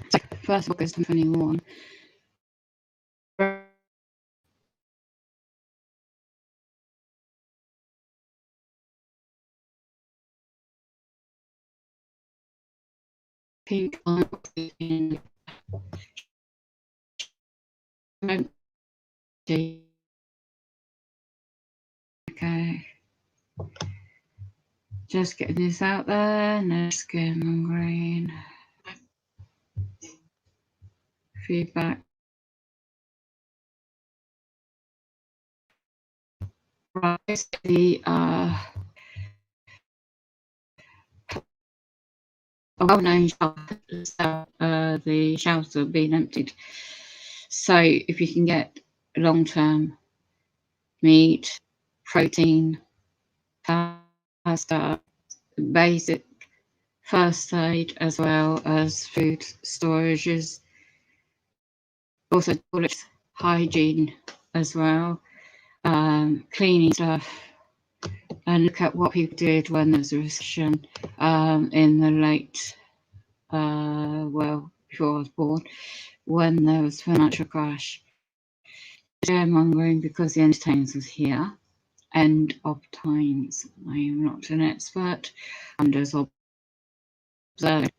So 1st of August 2021. Pink on in okay. Just getting this out there. No skin on green. Feedback. Right. The well-known the shelves are being emptied. So if you can get long-term meat, protein, pasta, basic first aid, as well as food storages, also toilet hygiene as well, cleaning stuff, and look at what people did when there was a recession in the late, well, before I was born, when there was financial crash. Scaremongering because the entertainment was here. End of times. I am not an expert. I'm just observing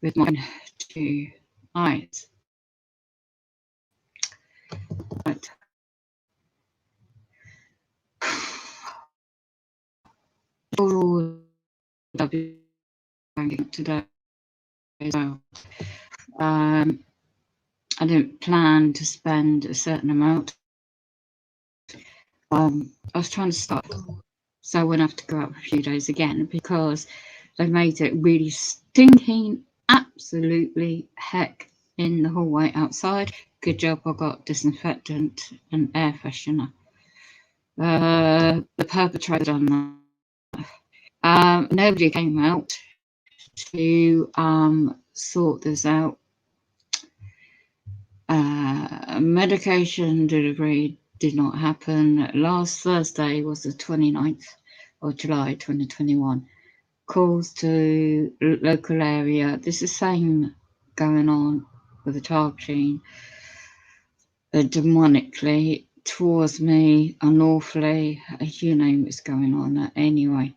with my 2 eyes. Right. All I'll be banking today as well. I didn't plan to spend a certain amount. I was trying to stop, so I wouldn't have to go out for a few days again because they made it really stinking absolutely heck in the hallway outside. Good job I got disinfectant and air freshener. The perpetrator done that. Nobody came out to sort this out. Medication delivery did not happen. Last Thursday was the 29th of July 2021. Calls to local area. This is the same going on with the targeting demonically towards me, unlawfully, you name what's going on anyway.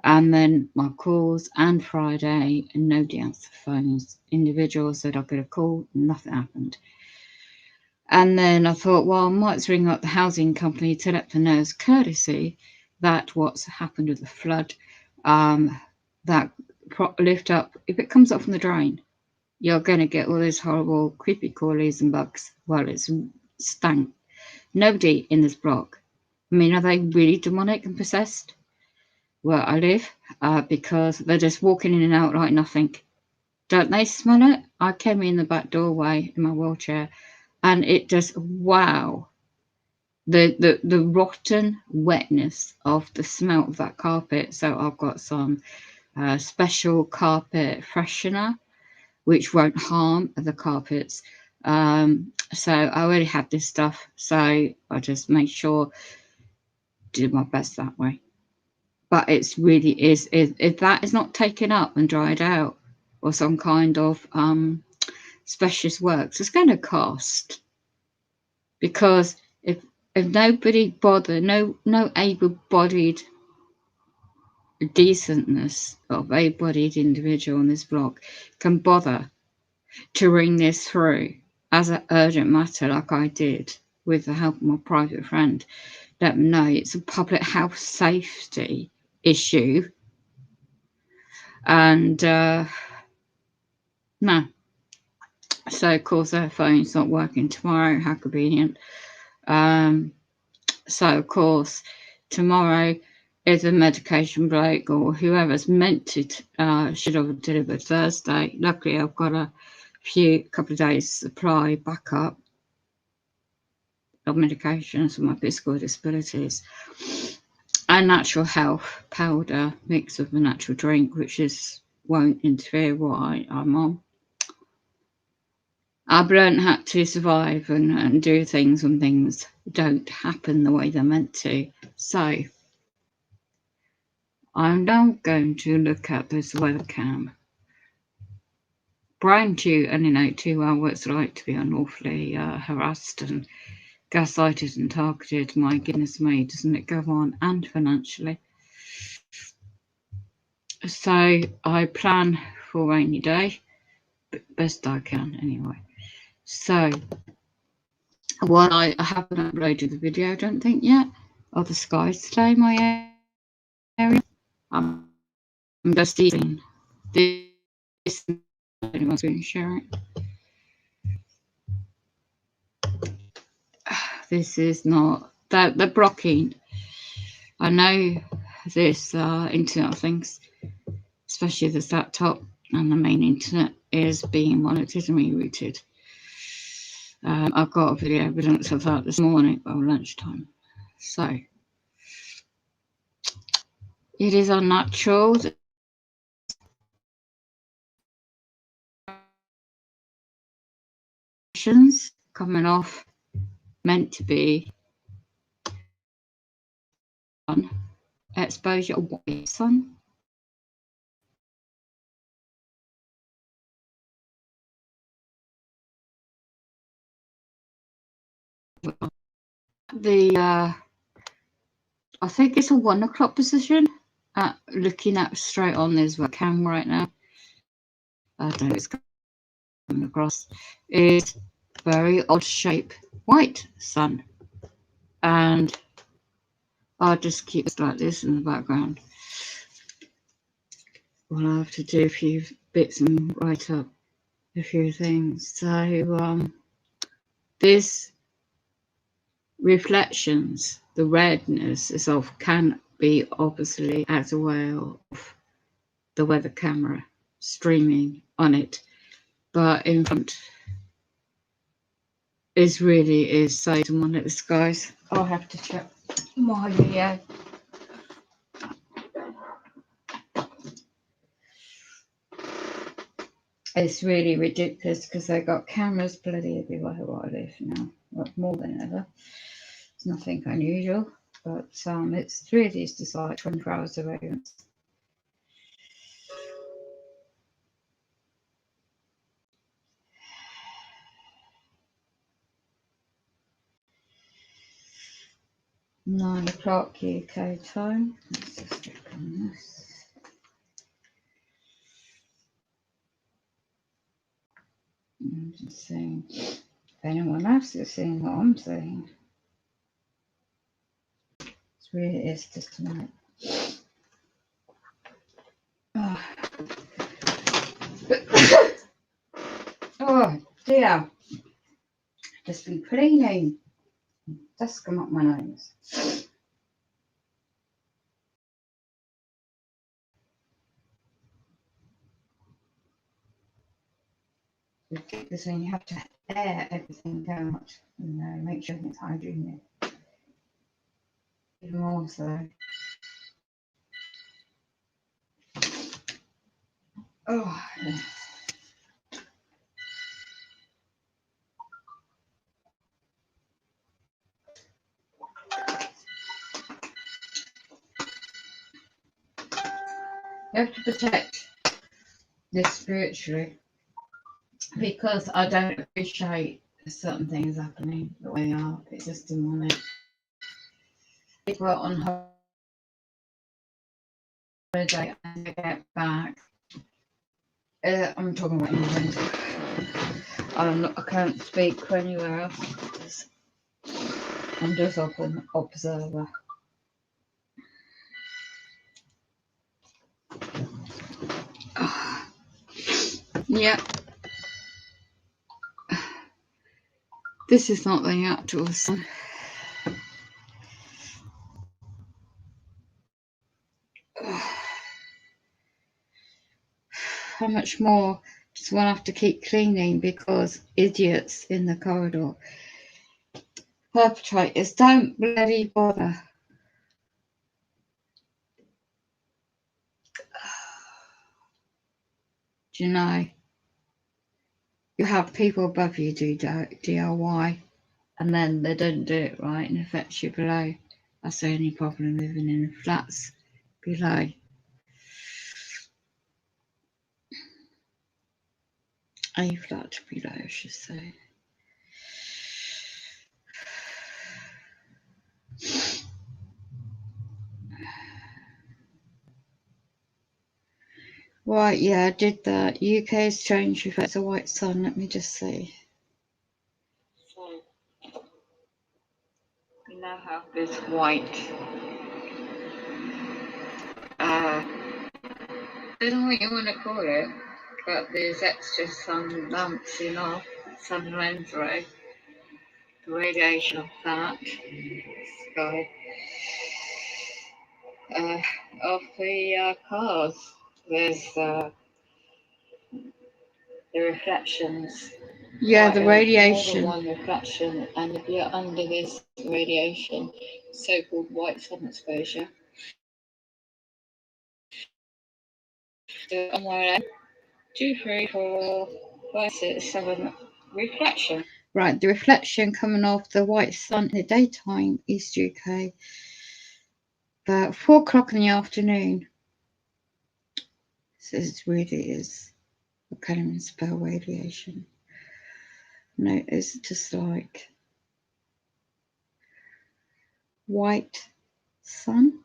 And then my calls and Friday, and nobody answered the phones. Individuals said I'll get a call, nothing happened. And then I thought, well, I might ring up the housing company to let them know as courtesy that what's happened with the flood, that lift up, if it comes up from the drain, you're going to get all those horrible creepy crawlies and bugs. Well, it's stank. Nobody in this block. I mean, are they really demonic and possessed where I live? Because they're just walking in and out like nothing. Don't they smell it? I came in the back doorway in my wheelchair, and it just, wow. The rotten wetness of the smell of that carpet. So I've got some special carpet freshener, which won't harm the carpets. So I already had this stuff, so I just made sure do my best that way. But it's really is if that is not taken up and dried out, or some kind of specialist works, it's going to cost. Because if nobody bother, no able-bodied decentness of able-bodied individual in this block can bother to ring this through as an urgent matter like I did with the help of my private friend, let them know it's a public health safety issue. And no. So of course their phone's not working tomorrow. How convenient. So of course tomorrow is a medication break, or whoever's meant to should have delivered Thursday. Luckily I've got a couple of days supply backup of medications for my physical disabilities, and natural health powder mixed with a natural drink, which won't interfere what I'm on. I've learned how to survive and do things when things don't happen the way they're meant to. So I'm now going to look at this webcam Brian too, and too well what it's like to be unlawfully harassed and gaslighted and targeted. My goodness me, doesn't it go on? And financially. So I plan for a rainy day, best I can anyway. So while I haven't uploaded the video, I don't think yet, of the skies today, my area. I'm just eating this. Anyone's going to share it. This is not the blocking. I know this internet things, especially this laptop and the main internet, is being monitored and rerouted. I've got a video evidence of that this morning by lunchtime. So it is unnatural. Coming off, meant to be exposure of white sun. I think it's a 1 o'clock position. Looking at straight on this webcam right now. I don't know, it's coming across. Is very odd shape white sun, and I'll just keep it like this in the background. Well, I have to do a few bits and write up a few things. So this reflections, the redness itself can be obviously as well of the weather camera streaming on it, but in front is someone at the skies. I'll have to check my video. It's really ridiculous because they got cameras bloody everywhere where I live now, more than ever. It's nothing unusual, but it's really just like 24 hours surveillance. Nine o'clock UK time. Let's just click on this. I'm just seeing if anyone else is seeing what I'm seeing. It really is just a minute. Oh dear. Just been cleaning. Dust come up my nose. This thing you have to air everything out and make sure it's hygienic. Even more so. Oh. You have to protect this spiritually, because I don't appreciate certain things happening the way they are. It's just demonic. People are on holiday and they get back. I'm talking about England. I can't speak for anywhere else. I'm just an observer. Yeah. This is not the actual sun. How much more does one have to keep cleaning because idiots in the corridor, perpetrators, don't bloody bother. Do you know, you have people above you do DIY and then they don't do it right and affects you below. That's the only problem living in the flats below. A flat below, I should say. Right, yeah, I did that. UK strange reflects a white sun. Let me just see. So we now have this white. I don't know what you want to call it, but there's extra sun lamps in our sun lens ray. The radiation of that sky of the cars. There's the reflections. Yeah, the radiation. More than one reflection, and if you're under this radiation, so-called white sun exposure, so somewhere 2, 3, 4, 5, 6, 7 reflection. Right, the reflection coming off the white sun in the daytime, East UK, about 4 o'clock in the afternoon. So it really is. I can't even spell radiation. No, it's just like white sun.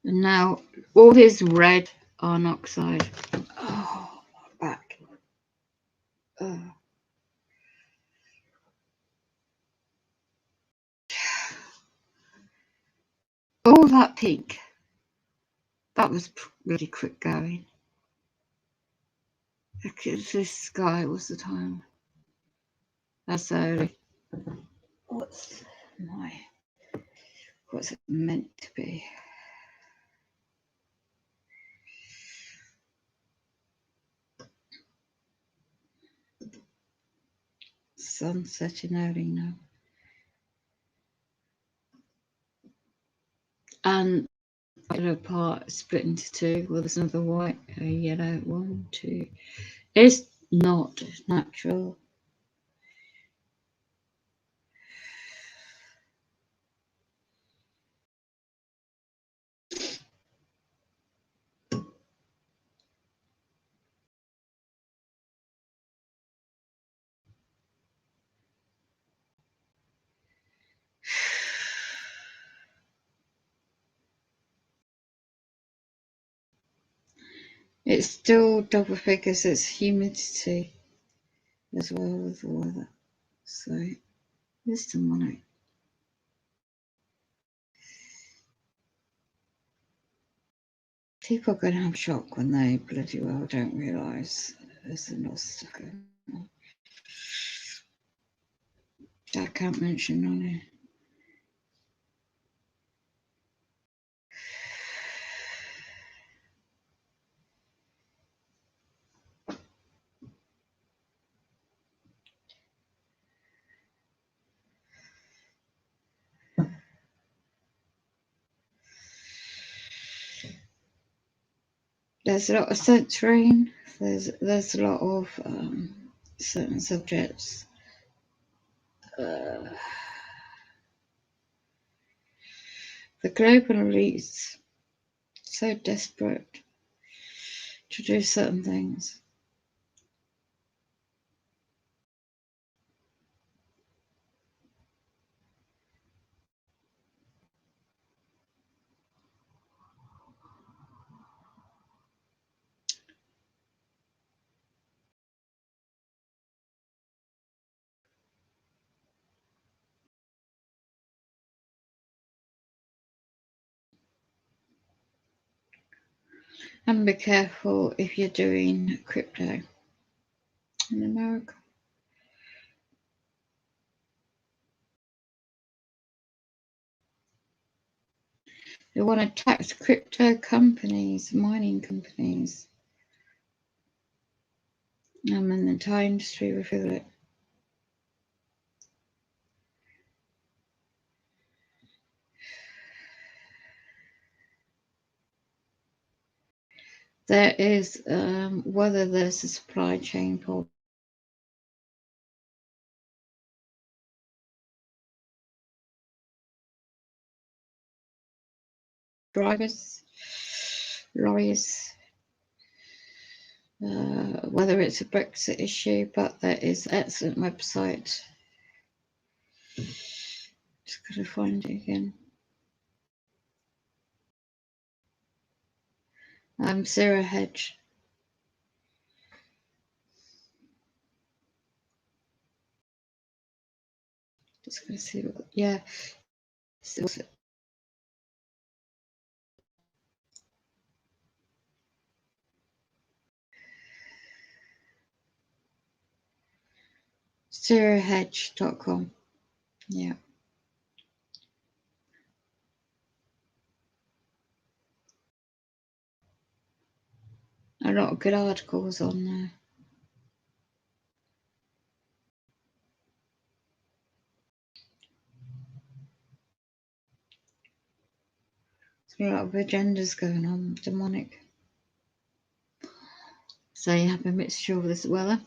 And now all this red iron oxide. Oh, my back. Oh. All that pink. That was really quick going. Look at this sky. What's the time? That's early. What's it meant to be? Sun setting early now. And the yellow part split into two. Well, there's another white, a yellow. 1, 2. It's not natural. It's still double figures. It's humidity as well with the weather. So there's some money. People are going to have shock when they bloody well don't realise there's a lot of stuff going on. I can't mention on it. There's a lot of censoring. There's a lot of certain subjects. The global elites so desperate to do certain things. And be careful if you're doing crypto in America. They want to tax crypto companies, mining companies. And the entire industry will feel it. There is whether there's a supply chain problem. Drivers, lorries, whether it's a Brexit issue, but there is an excellent website. Just gotta find it again. Zero Hedge. Just gonna see what, yeah. Zerohedge.com. Yeah. A lot of good articles on there. There's a lot of agendas going on, demonic. So you have a mixture of this weather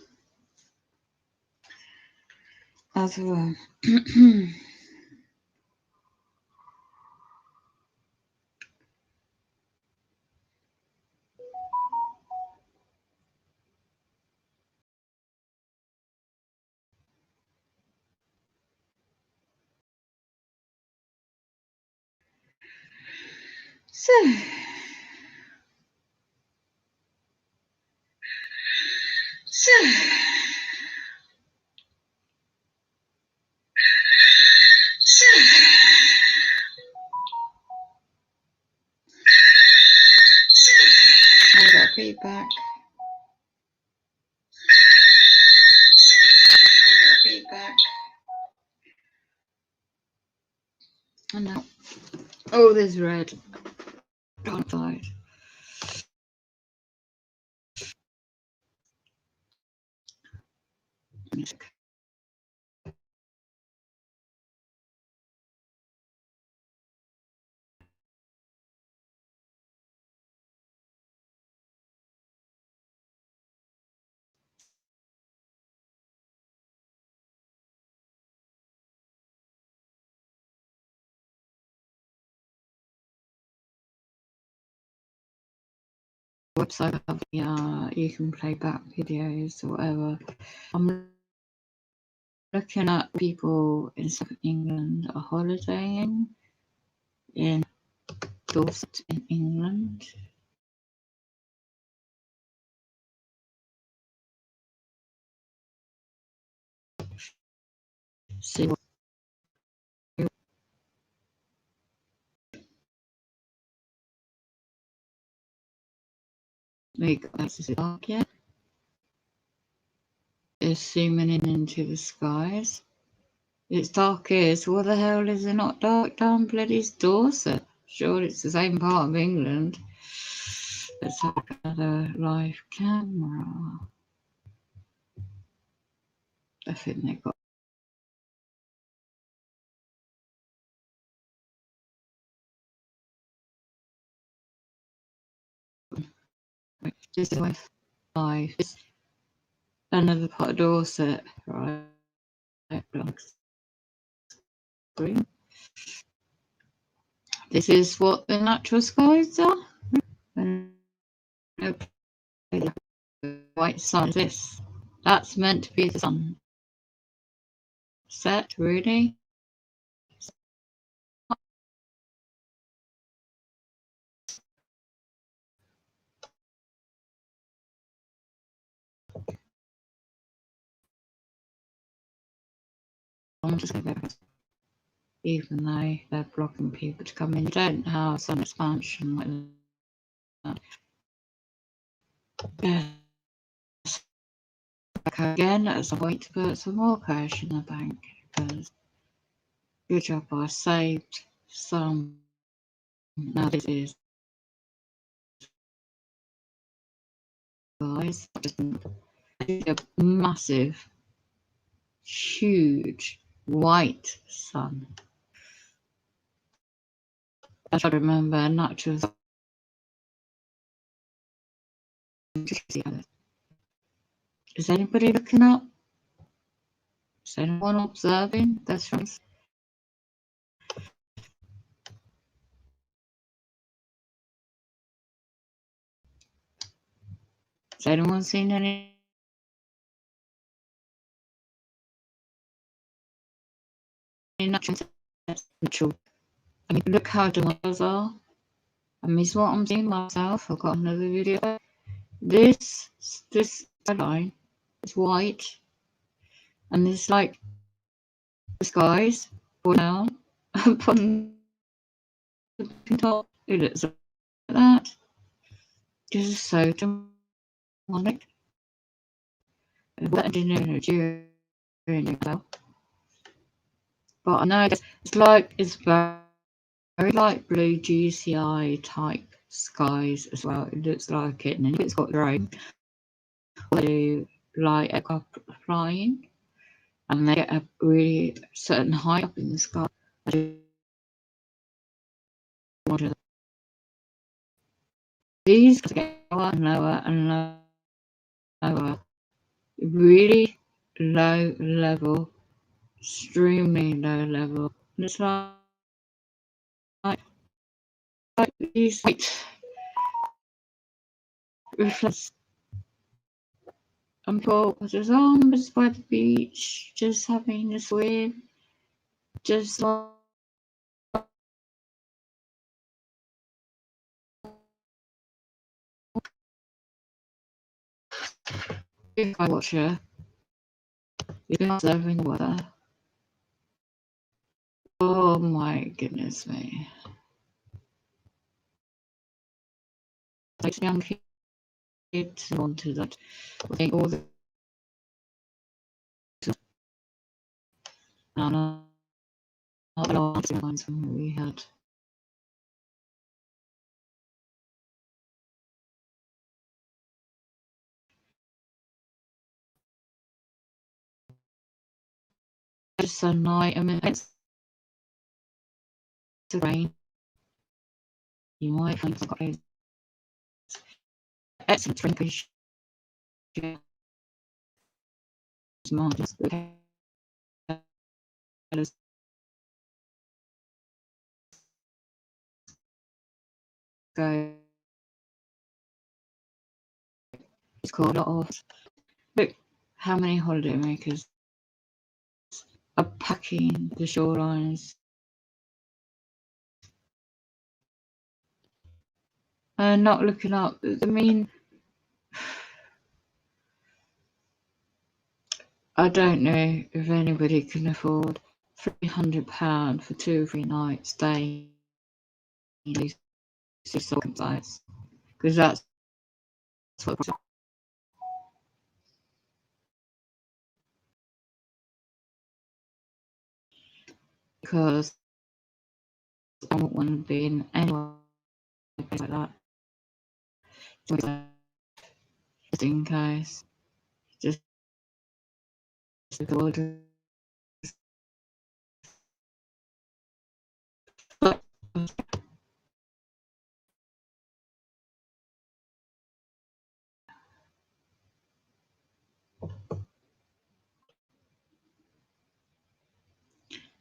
as well. So I got feedback. And now, oh, there's red. Can't find. Website of you can play back videos or whatever. I'm looking at people in South England are holidaying in Dorset in England. See what make is dark yet. It's zooming in into the skies. It's dark here, so what the hell is it not dark down bloody Dorset? Sure, it's the same part of England. Let's have another live camera. I think they got just live. Another part of Dorset, right? Green. This is what the natural skies are. And the white sun is this. That's meant to be the sun set, really. I'm just going to, even though they're blocking people to come in, you don't have sun expansion like that. Yes. Again, at some point to put some more cash in the bank because good job I saved some. Now this is guys a massive huge white sun. I try to remember natural. Is anybody looking up? Is anyone observing? That's right. Has anyone seen any natural? I mean, look how the models are. I mean, it's what I'm seeing myself. I've got another video. This line is white, and it's like the skies fall down upon the top. It looks like that. This is so demonic. What engineering during well. But I know it's very light blue GCI type skies as well. It looks like it, and if it's got drone, they do light aircraft flying, and they get a really certain height up in the sky. These get lower and lower and lower, really low level, extremely low level. And it's like these reflects. And Paul was just by the beach, just having a swim, just like if I watch her, you've been observing the weather. Oh my goodness me. Like young kids onto that. I think all the lines we had. Just a night, I mean, it's the rain. You might find some guys excellent drinkers. Just go. It's called a lot of. Look how many holiday makers are packing the shorelines. Not looking up. I mean, I don't know if anybody can afford £300 for 2 or 3 nights staying in these sites, because that's what. Because I don't want to be in anywhere like that. Just in case. Just the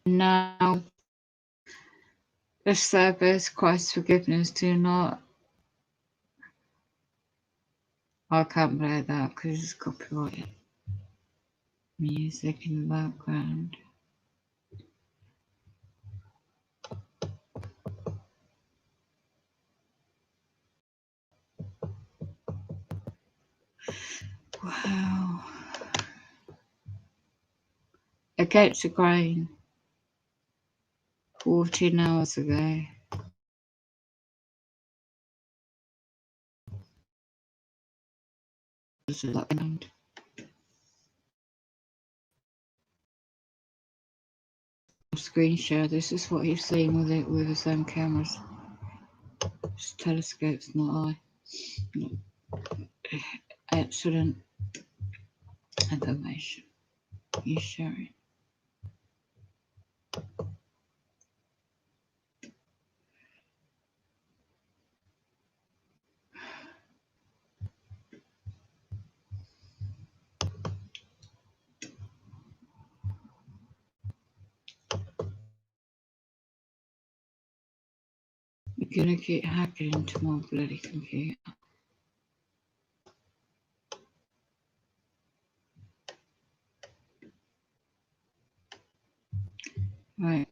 now, the service, Christ's forgiveness, do not. I can't play that because it's copyrighted music in the background. Wow. Against the grain. 14 hours ago. Screen share. This is what he's seeing with it with his own cameras. It's telescopes, not I. Excellent information. He's sharing. You're gonna keep hacking into my bloody computer. Right,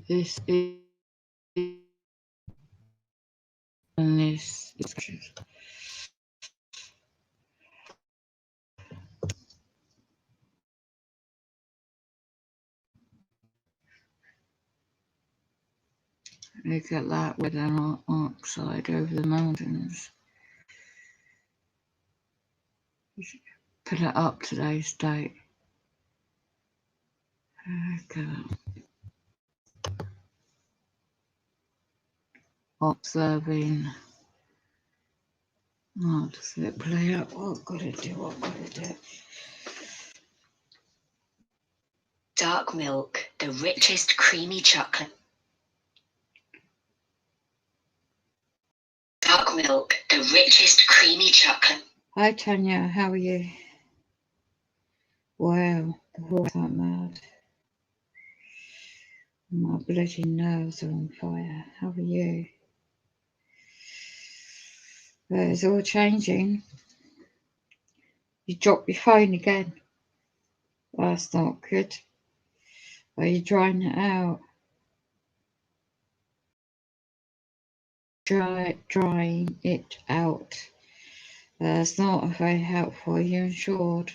this is and this is. Look at that with an oxide over the mountains. Put it up today's date. Okay. Observing. Oh, just let it play out. What I've got to do, what I've got to do. Dark milk, the richest creamy chocolate. Dark milk, the richest creamy chocolate. Hi Tanya, how are you? Wow, the horse aren't mad. My bloody nerves are on fire. How are you? It's all changing. You dropped your phone again. That's not good. Are you drying it out? Drying it out. That's not very helpful. Are you insured?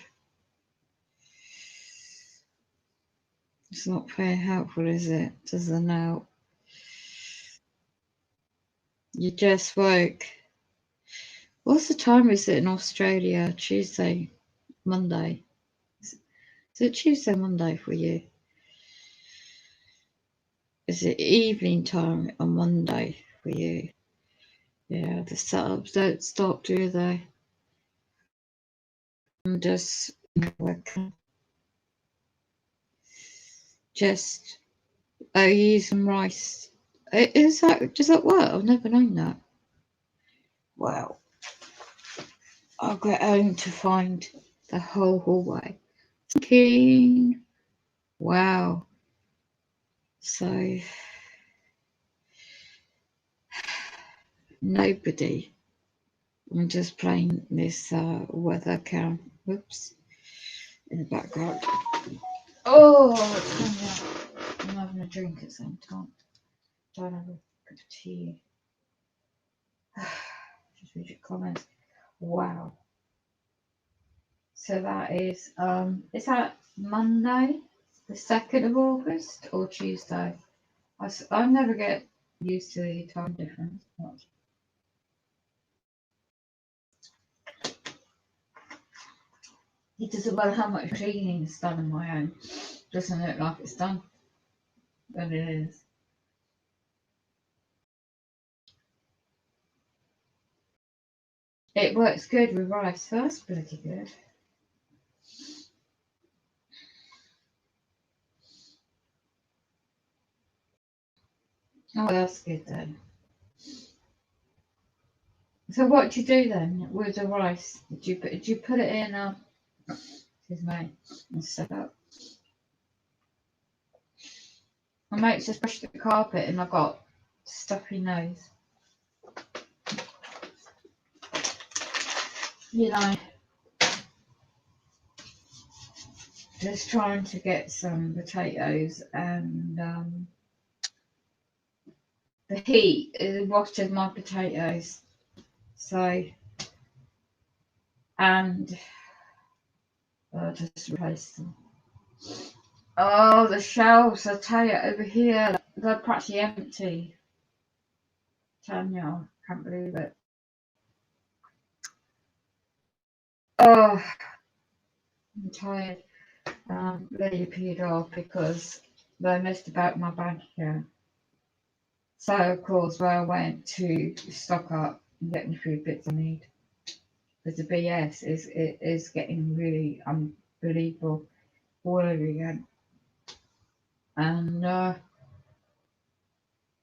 It's not very helpful, is it? Doesn't help. You just woke. What's the time is it in Australia? Tuesday, Monday? Is it Tuesday, Monday for you? Is it evening time on Monday for you? Yeah, the setups don't stop, do they? I'm just working. Just use some rice. Does that work? I've never known that. Wow. I'll get home to find the whole hallway. King. Wow. So nobody. I'm just playing this weather cam. Whoops. In the background. Oh, I'm having a drink at the same time. Don't have a cup of tea. Just read your comments. Wow. So that is that Monday, the 2nd of August, or Tuesday? I never get used to the time difference. It doesn't matter how much cleaning is done on my own. Doesn't look like it's done, but it is. It works good with rice, so that's pretty good. Oh, that's good then. So what did you do then with the rice? Did you put it in excuse me, and set up? My mate just brushed the carpet and I got stuffy nose. You know, just trying to get some potatoes and the heat washes my potatoes. So, and I'll just replace them. Oh, the shelves, I tell you, over here, they're practically empty. Tanya, I can't believe it. Oh, I'm tired. Really peed off because they messed about my bank account. So, of course, I went to stock up and get the food bits I need. Because the BS is getting really unbelievable all over again. And,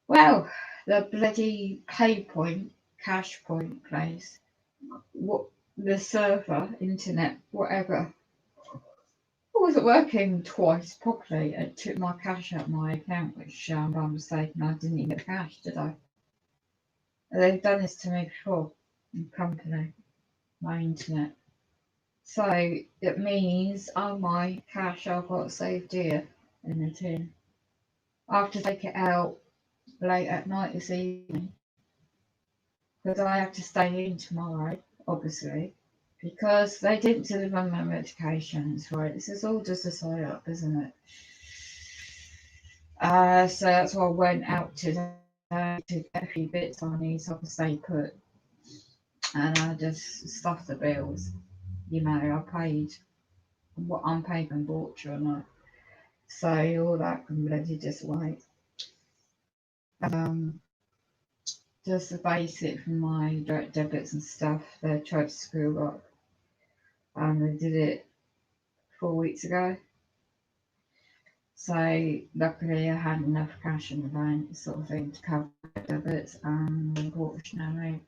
well, the bloody cash point place, what the server, internet, whatever, it wasn't working twice properly. It took my cash out of my account, which by mistake, and I didn't even get cash, did I? They've done this to me before in company, my internet. So it means all my cash I've got saved here in the tin I have to take it out late at night this evening because I have to stay in tomorrow, obviously, because they didn't deliver my medications. Right, this is all just a side up, isn't it? So that's why I went out today to get a few bits I need so I can stay put, and I just stuffed the bills. You know, I paid what I'm paying and bought you, and so all that can bloody just wait. Um, just the basic for my direct debits and stuff. They tried to screw up, and they did it 4 weeks ago. So luckily, I had enough cash in the bank, sort of thing, to cover debits. And unfortunately,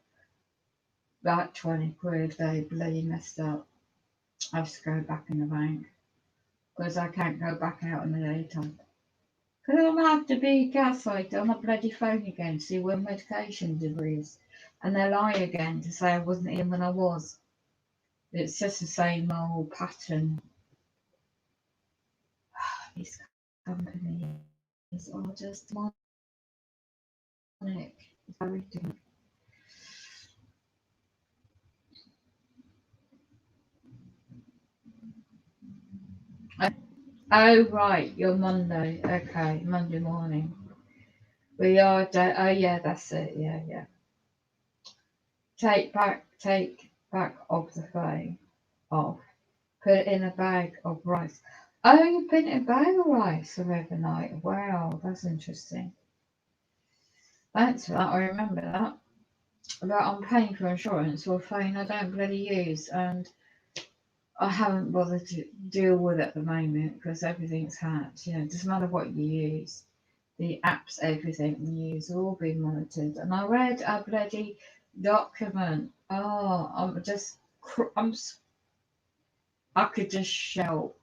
that 20 quid they bloody messed up. I have to go back in the bank because I can't go back out in the daytime. Because I'm gonna have to be gaslighted on the bloody phone again to see where medication degrees, and they lie again to say I wasn't in when I was. It's just the same old pattern. These companies are just demonic. Everything. Oh right, you're Monday. Okay, Monday morning. We are. Oh yeah, that's it. Yeah, yeah. Take back of the phone off. Put it in a bag of rice. Oh, you put it in a bag of rice for overnight. Wow, that's interesting. Thanks for that. I remember that. But I'm paying for insurance for a phone I don't bloody use, and I haven't bothered to deal with it at the moment because everything's hacked. You know, it doesn't matter what you use. The apps, everything you use, are all being monitored. And I read a bloody document. Oh, I could just shout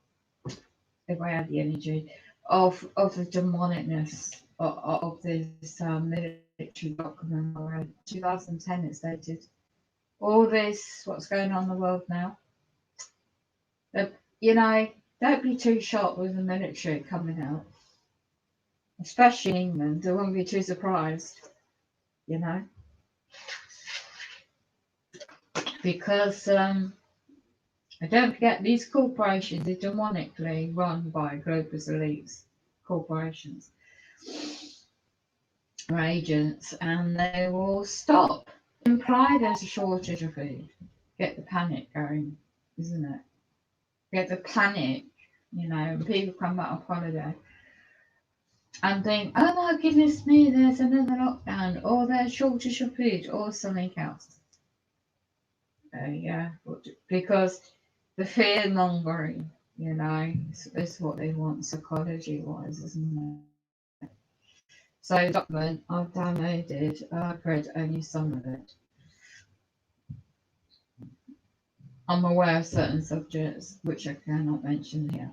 if I had the energy of the demonicness of this military document. I read 2010. It stated all this, what's going on in the world now. You know, don't be too shocked with the military coming out, especially in England. I won't be too surprised, you know, because don't forget these corporations are demonically run by globalist elites, corporations or agents, and they will stop. Imply there's a shortage of food. Get the panic going, isn't it? Get the panic, you know, when people come back off holiday and think, oh my goodness me, there's another lockdown, or there's shortage of food, or something else. Yeah, because the fear mongering, you know, is what they want psychology wise, isn't it? So, the document I've downloaded, I've read only some of it. I'm aware of certain subjects which I cannot mention here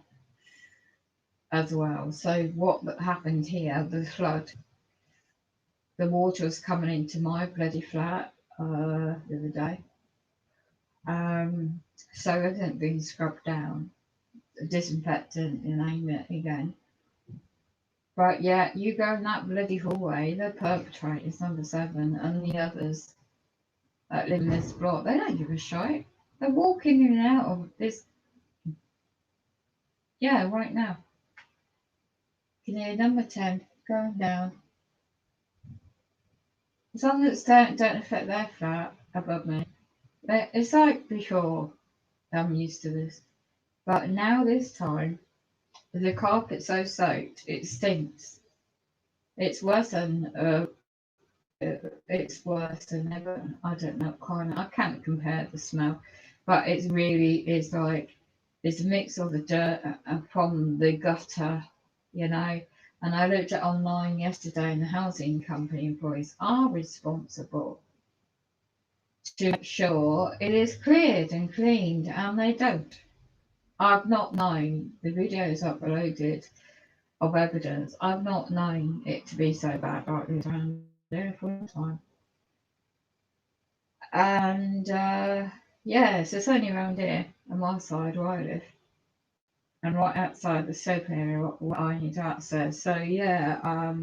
as well. So, what happened here, the flood, the water was coming into my bloody flat the other day. So everything being scrubbed down, disinfectant, you name it again. But yeah, you go in that bloody hallway, the perpetrators, number 7, and the others that live in this block, they don't give a shit. They're walking in and out of this. Yeah, right now. Can you hear number 10 going down? As long as it don't affect their flat above me. It's like before, I'm used to this. But now this time, the carpet's so soaked, it stinks. It's worse than ever. I don't know, I can't compare the smell, but it's really is like it's a mix of the dirt from the gutter, you know. And I looked at online yesterday, and the housing company employees are responsible to make sure it is cleared and cleaned, and they don't. I've not known the videos uploaded of evidence. I've not known it to be so bad like this around there for a time. And yes, it's only around here on my side where I live. and right outside the soap area, what I need access. So yeah, as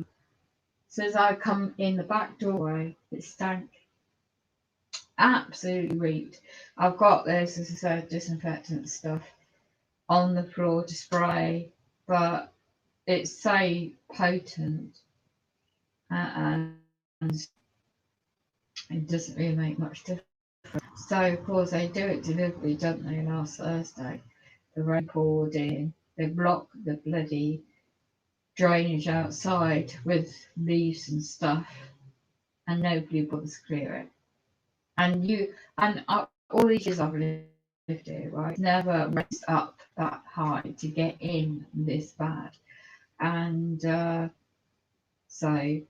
soon as I come in the back doorway, it stank. Absolutely reeked. I've got this, as I said, disinfectant stuff on the floor to spray, but it's so potent and it doesn't really make much difference. So of course they do it deliberately, don't they? Last Thursday, the rain poured in. They blocked the bloody drainage outside with leaves and stuff, and nobody bothers to clear it. And all these years I've lived here, right, never raised up that high to get in this bad, and so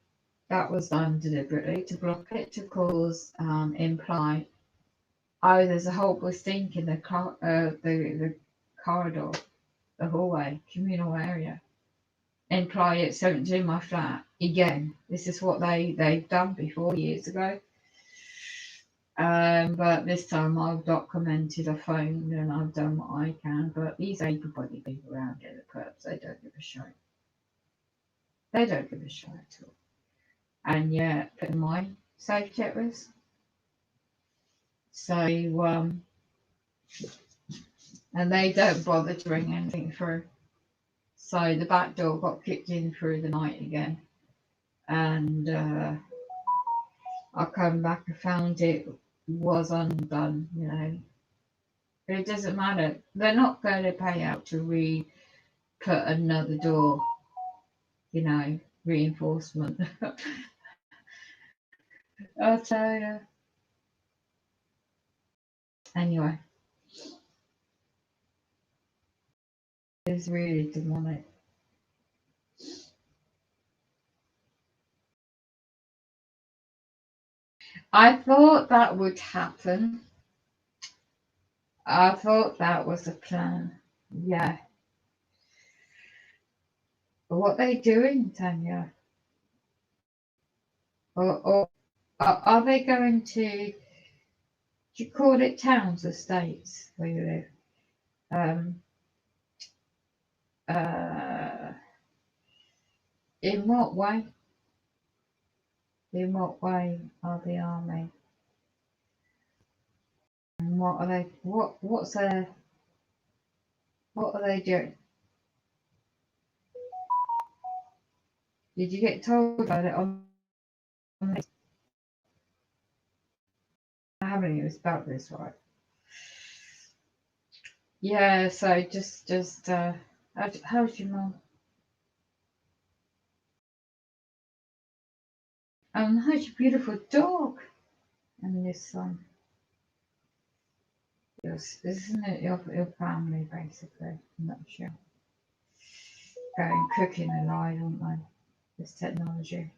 that was done deliberately to block it, to cause imply, oh, there's a horrible stink in the corridor, the hallway, communal area. Imply it's something to do with my flat. Again, this is what they've done before years ago. But this time I've documented, I phoned, and I've done what I can. But these able-bodied people around here, the perps, they don't give a shit. They don't give a shit at all. And yet, putting my safety at risk. So, and they don't bother to bring anything through. So the back door got kicked in through the night again. And I come back and found it was undone, you know. But it doesn't matter. They're not going to pay out to put another door, you know, reinforcement. I'll tell you. Anyway, it's really demonic. I thought that would happen. I thought that was a plan. Yeah. But what they doing, Tanya? Or are they going to? Do you call it towns or states where you live? Uh, in what way? In what way are the army? And what are they? What are they doing? Did you get told about it on? I haven't even spelt this right. Yeah. So just how's your mum? How's your beautiful dog? And this son. Yes, isn't it your family basically? I'm not sure. Going cooking alive, aren't they? This technology.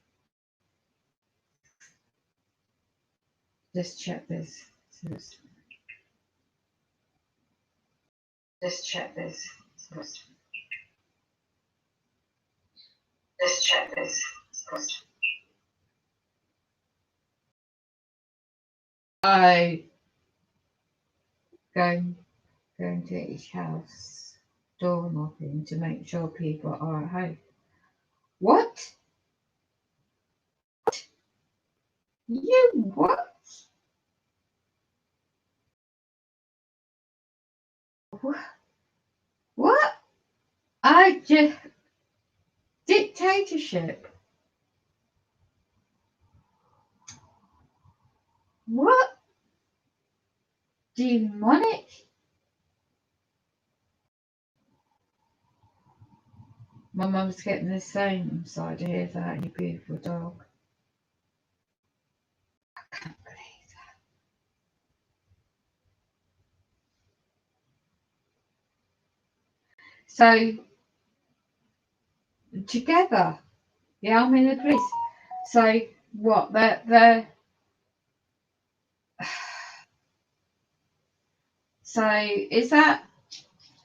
Just check this. Just check this. Just check this. I going to each house, door knocking to make sure people are at home. What? You what? What? I just dictatorship. What? Demonic? My mum's getting the same side to hear that, you beautiful dog. I can't believe that. So together, the army and the police. So what? They're so is that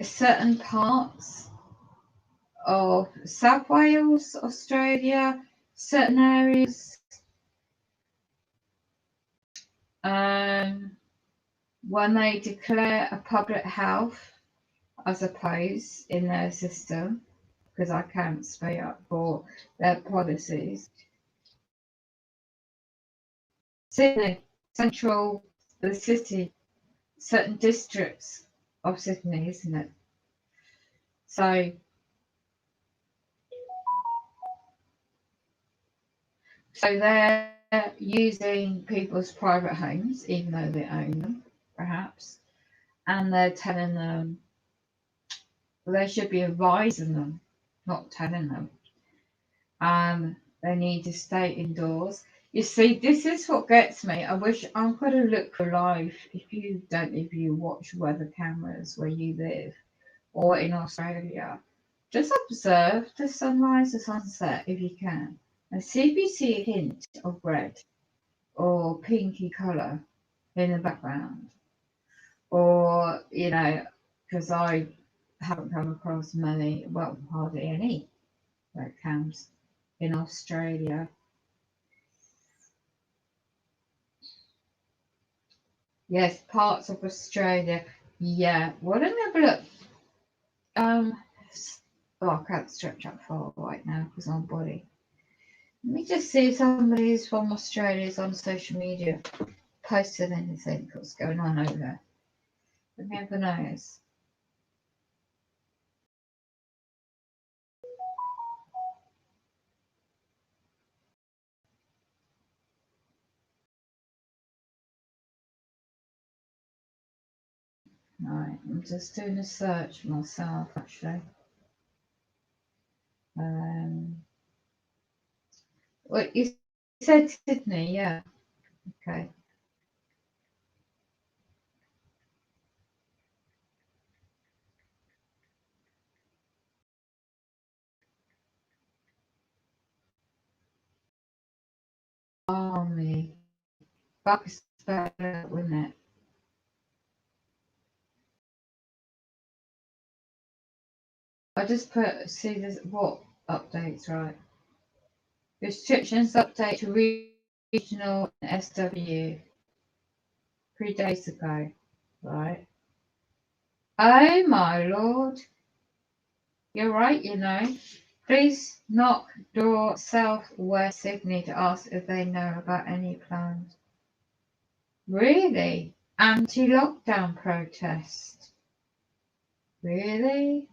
certain parts of South Wales, Australia, certain areas? When they declare a public health I suppose, in their system, because I can't speak up for their policies. Sydney, central, the city, certain districts of Sydney, isn't it? So they're using people's private homes, even though they own them, perhaps, and they're telling them, well, they should be advising them, not telling them. They need to stay indoors. You see, this is what gets me. I wish I'm going to look for life. If you watch weather cameras where you live or in Australia, just observe the sunrise or sunset if you can, and see if you see a hint of red or pinky colour in the background, or because I haven't come across many, well, hardly any webcams in Australia. Yes, parts of Australia. Yeah. Well, let me have a look. Oh, I can't stretch that far right now because I'm body. Let me just see if somebody's from Australia is on social media posted anything what's going on over there. Let me have a nose. Right, I'm just doing a search myself actually. Well, you said Sydney, yeah. Okay. Army. Back spell, wouldn't it? I just put see this what updates, right? Restrictions update to regional and SW 3 days ago, right? Oh my lord, you're right, Please knock door Southwest Sydney to ask if they know about any plans. Really? Anti-lockdown protest? Really?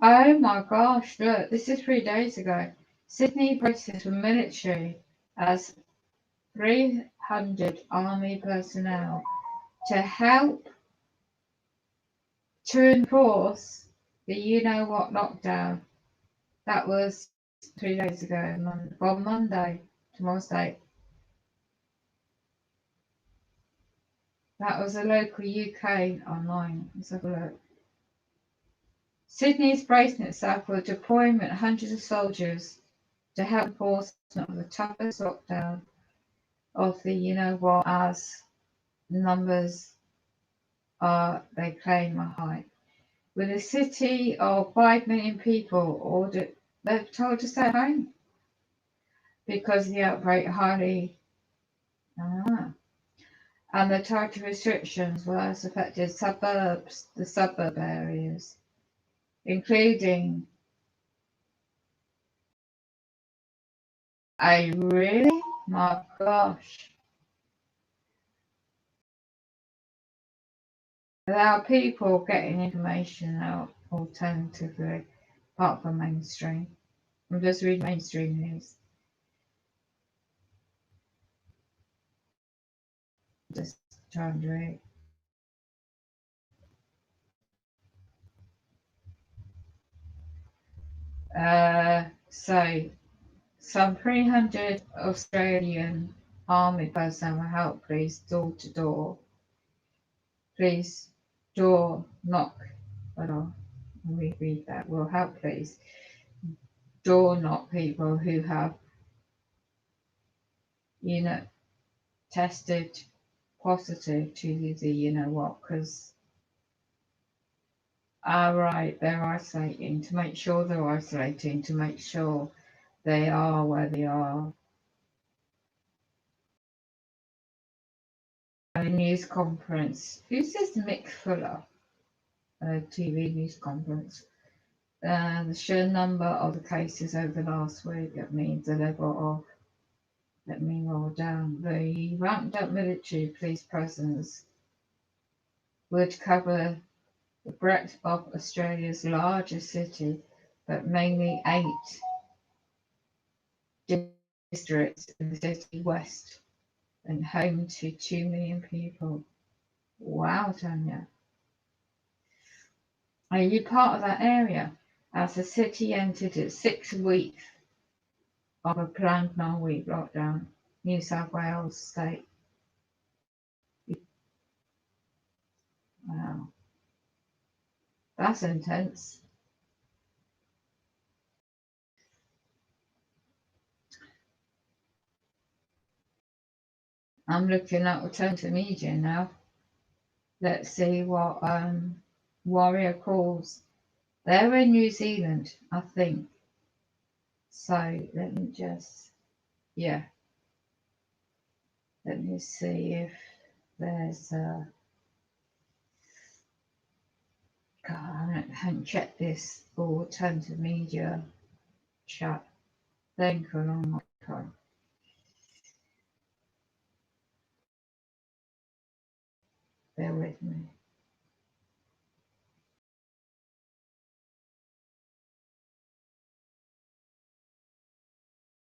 Oh my gosh, look, this is 3 days ago. Sydney braces for military as 300 army personnel to help to enforce the you-know-what lockdown. That was 3 days ago, on Monday, tomorrow's date. That was a local UK online. Let's have a look. Sydney is bracing itself for deployment of hundreds of soldiers to help enforcement of the toughest lockdown of the you-know-what, as numbers they claim are high. With a city of 5 million people they're told to stay home because the outbreak highly and the tighter restrictions worst affected the suburb areas, including a really, my gosh. There are people getting information out alternatively, apart from mainstream. I'm just reading mainstream news. Just trying to read. So some 300 Australian army personnel will help police door to door. Please door knock. Hold on, let me read that. Will help police door knock people who have, tested positive to the you-know-what, because they're isolating to make sure they are where they are. A news conference. Who's this Mick Fuller? TV news conference. The sheer number of the cases over the last week, it means the level of, let me roll down, the ramped up military police presence would cover the breadth of Australia's largest city, but mainly 8 districts in the city west and home to 2 million people. Wow, Tanya. Are you part of that area? As the city entered its 6th week of a planned 9-week lockdown, New South Wales state. Wow, that's intense. I'm looking at alternative media now. Let's see what Warrior calls. They're in New Zealand, I think. So let me just, yeah. Let me see if there's God, I haven't checked this alternative media chat thing for a long time. Bear with me.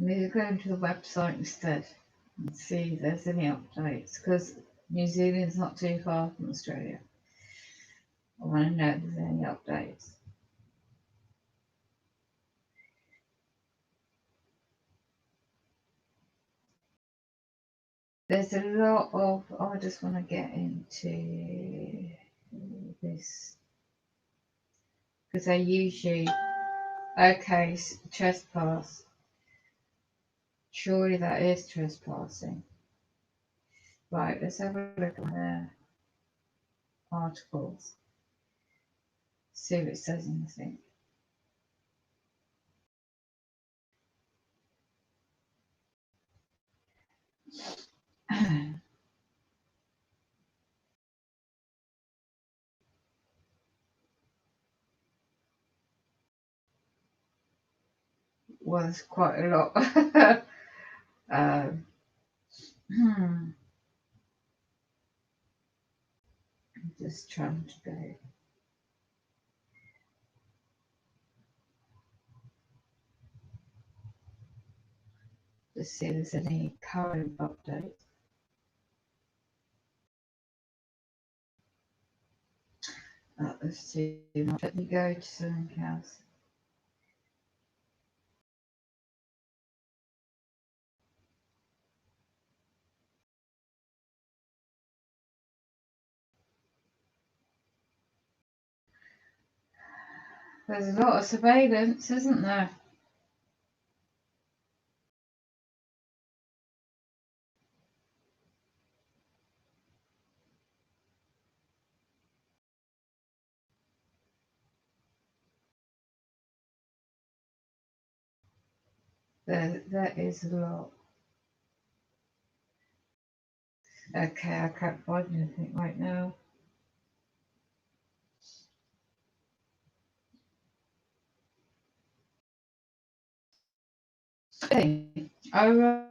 I'm going to go into the website instead and see if there's any updates, because New Zealand's not too far from Australia. I want to know if there's any updates. There's a lot of, I just want to get into this, because they usually, okay, trespass. Surely that is trespassing. Right, let's have a look at their articles. See if it says anything. Was quite a lot. I'm just trying to go. To see if there's any current updates. Let's see. Let me go to something else. There's a lot of surveillance, isn't there? There is a lot. Okay, I can't find anything right now. Hey, oh,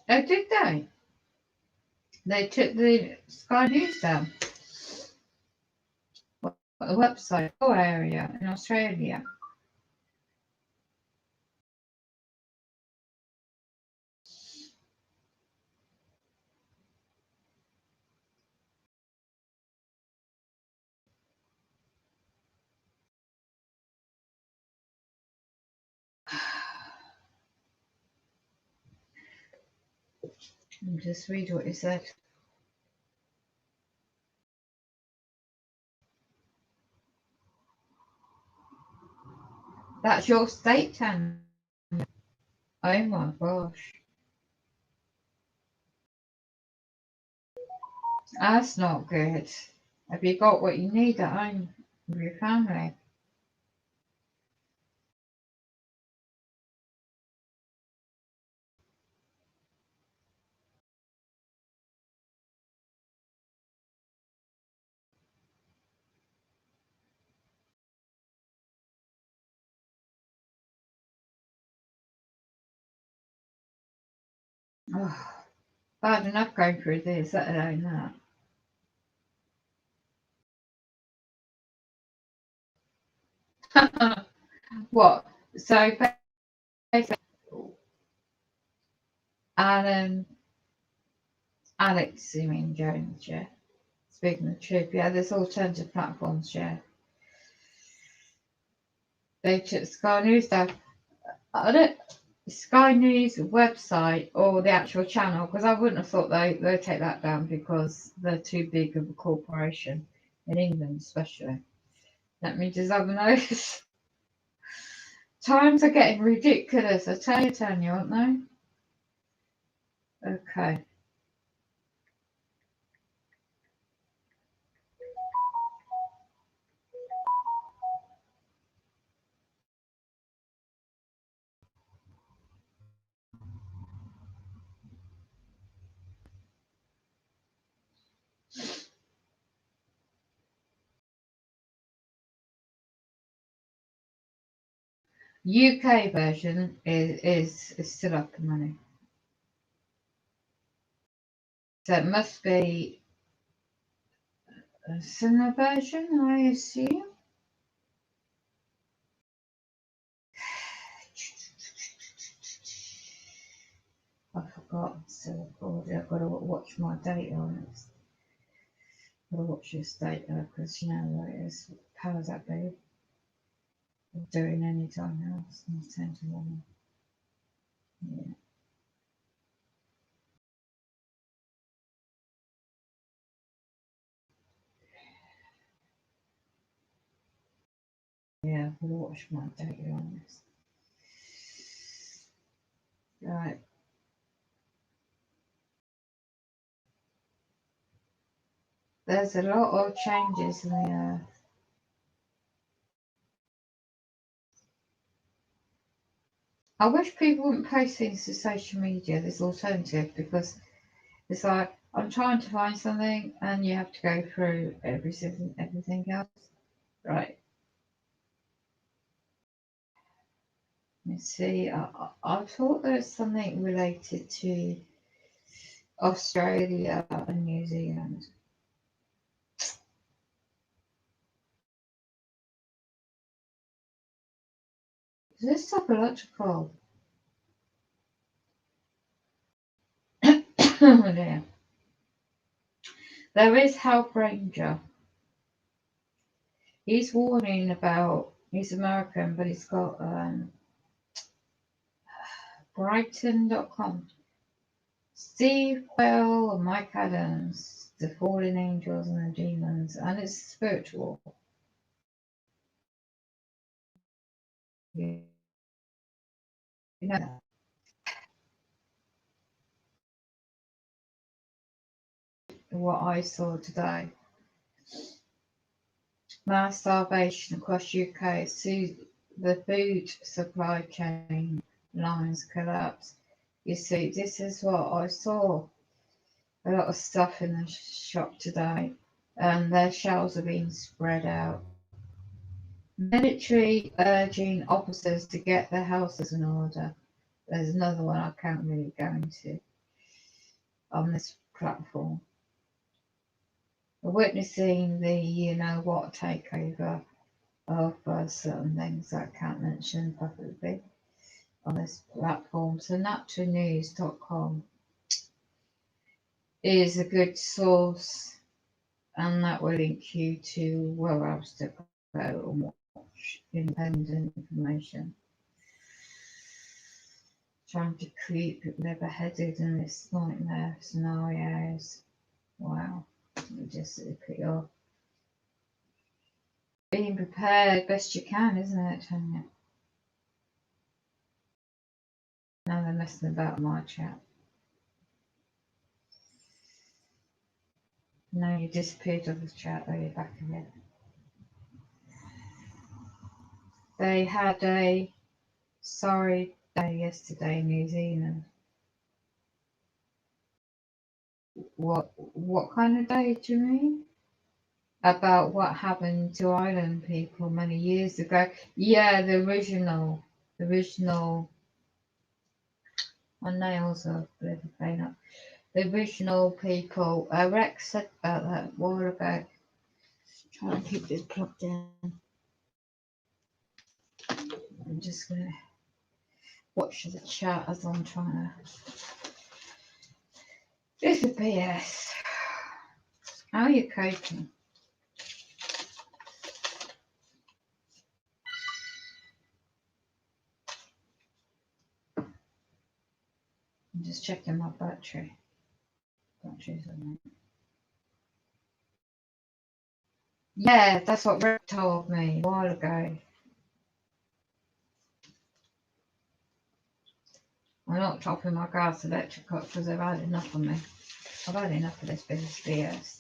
oh, did they? They took the Sky News down. The website area in Australia. Just read what it said. That's your state, Tanya. Oh my gosh. That's not good. Have you got what you need at home with your family? Oh, bad enough going through this, let alone that. What? So basically, Alan, Alex, you mean Jones, yeah? Speaking the truth, yeah, there's alternative platforms, yeah. They took Sky News down. I don't, Sky News website or the actual channel, because I wouldn't have thought they'd take that down because they're too big of a corporation in England, especially. Let me just have a notice. Times are getting ridiculous, I tell you, Tanya, aren't they? Okay. UK version is still up and running. So it must be a similar version, I assume. I forgot. So I've got to watch my data on it. I've got to watch this data because you know what it is. What the powers that be? Doing any time else. 10 to 11. Yeah. Yeah, I've got to watch my data on this. Right. There's a lot of changes in the earth. I wish people wouldn't post things to social media, this alternative, because it's like I'm trying to find something and you have to go through everything else. Right. Let's see. I thought there was something related to Australia and New Zealand. Is this psychological? Oh dear. There is Help Ranger. He's warning about. He's American, but he's got Brighton.com. Steve Quayle and Mike Adams, The Fallen Angels and the Demons, and it's spiritual. You know, what I saw today. Mass starvation across UK. The food supply chain lines collapse. You see, this is what I saw. A lot of stuff in the shop today, and their shelves are being spread out. Military urging officers to get their houses in order. There's another one I can't really go into on this platform. We're witnessing the you know what takeover of certain things that I can't mention publicly on this platform. So naturalnews.com is a good source, and that will link you to where else to go and watch independent information. Trying to keep level headed in this nightmare scenarios. Wow. You just put your being prepared best you can, isn't it, Tanya? Now they're messing about my chat. No, you disappeared off the chat. Oh, you're back again. They had a sorry day yesterday in New Zealand. What kind of day do you mean? About what happened to island people many years ago? Yeah, the original My nails are a bit of a pain up. The original people, Rex said about that a while ago. Trying to keep this plugged in. I'm just going to watch the chat as I'm trying to. This is BS. How are you coping? I'm just checking my battery. Battery's on it. Yeah, that's what Rick told me a while ago. I'm not topping my gas electric up because I've had enough of me. I've had enough of this business BS.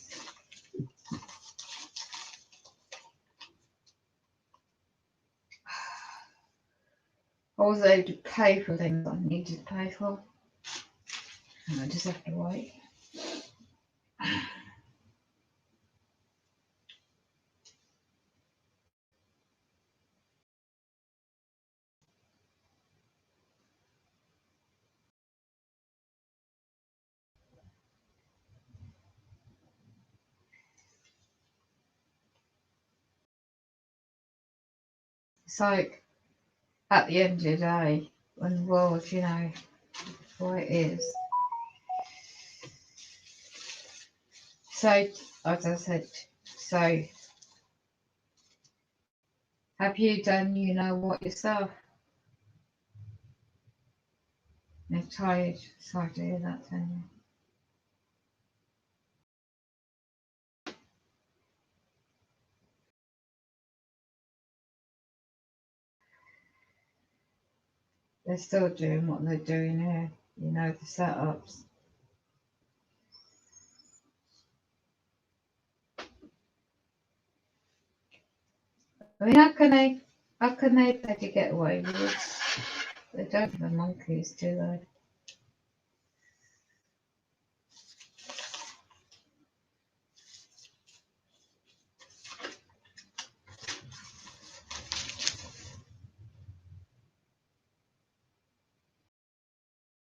I was able to pay for things I needed to pay for. And I just have to wait. It's like at the end of the day, when the world, you know, what it is. So, as I said, so have you done, you know what yourself? I'm tired. Sorry to hear that, Tanya. They're still doing what they're doing here, you know, the setups. I mean, how can they let you get away with this? They don't have monkeys, do they?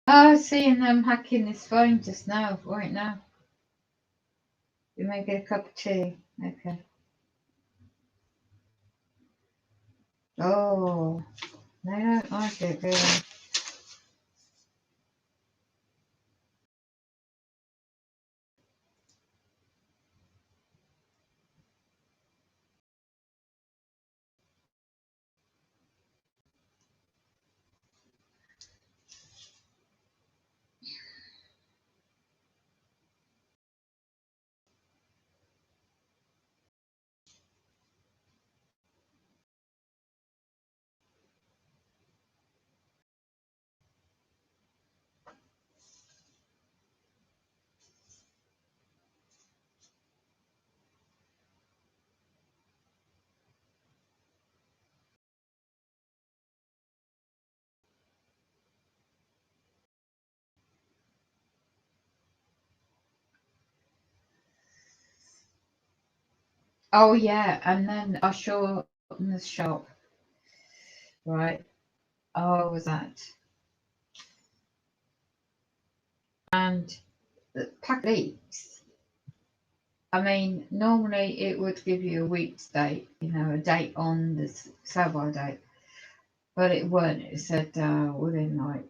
Oh, I was seeing them hacking this phone just now, right now. You may get a cup of tea. Okay. Oh, they don't like it, do they? Oh yeah, and then I saw in the shop, right? I was at, and the pack leaks. I mean, normally it would give you a week's date, you know, a date on the sell-by date, but it weren't. It said within like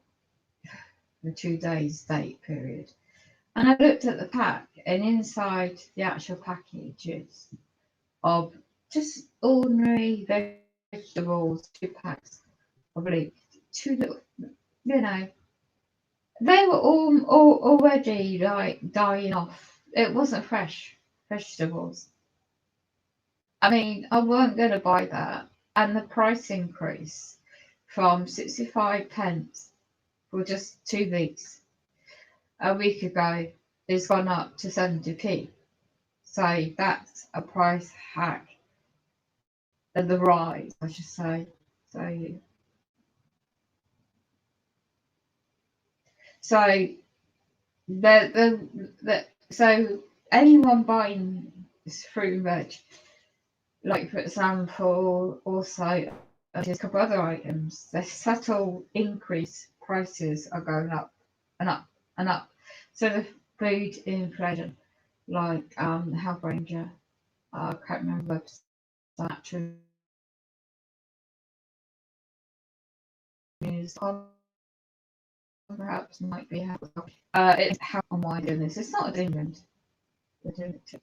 the 2 days date period. And I looked at the pack, and inside the actual packages of just ordinary vegetables, 2 packs of leeks, 2 little, you know, they were all already like dying off. It wasn't fresh vegetables. I mean, I weren't going to buy that. And the price increase from 65 pence for just 2 weeks a week ago has gone up to 70p. So that's a price hack. The rise, I should say. So so anyone buying this fruit and veg, like for example, also there's a couple other items, the subtle increase prices are going up and up and up. So the food inflation, like the Health Ranger, I can't remember the actual news. Perhaps might be helpful. It's how am I doing this? It's not England. We're doing it.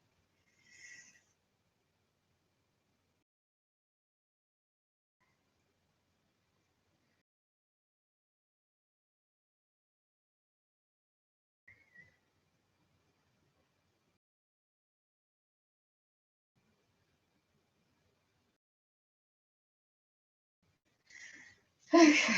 Okay.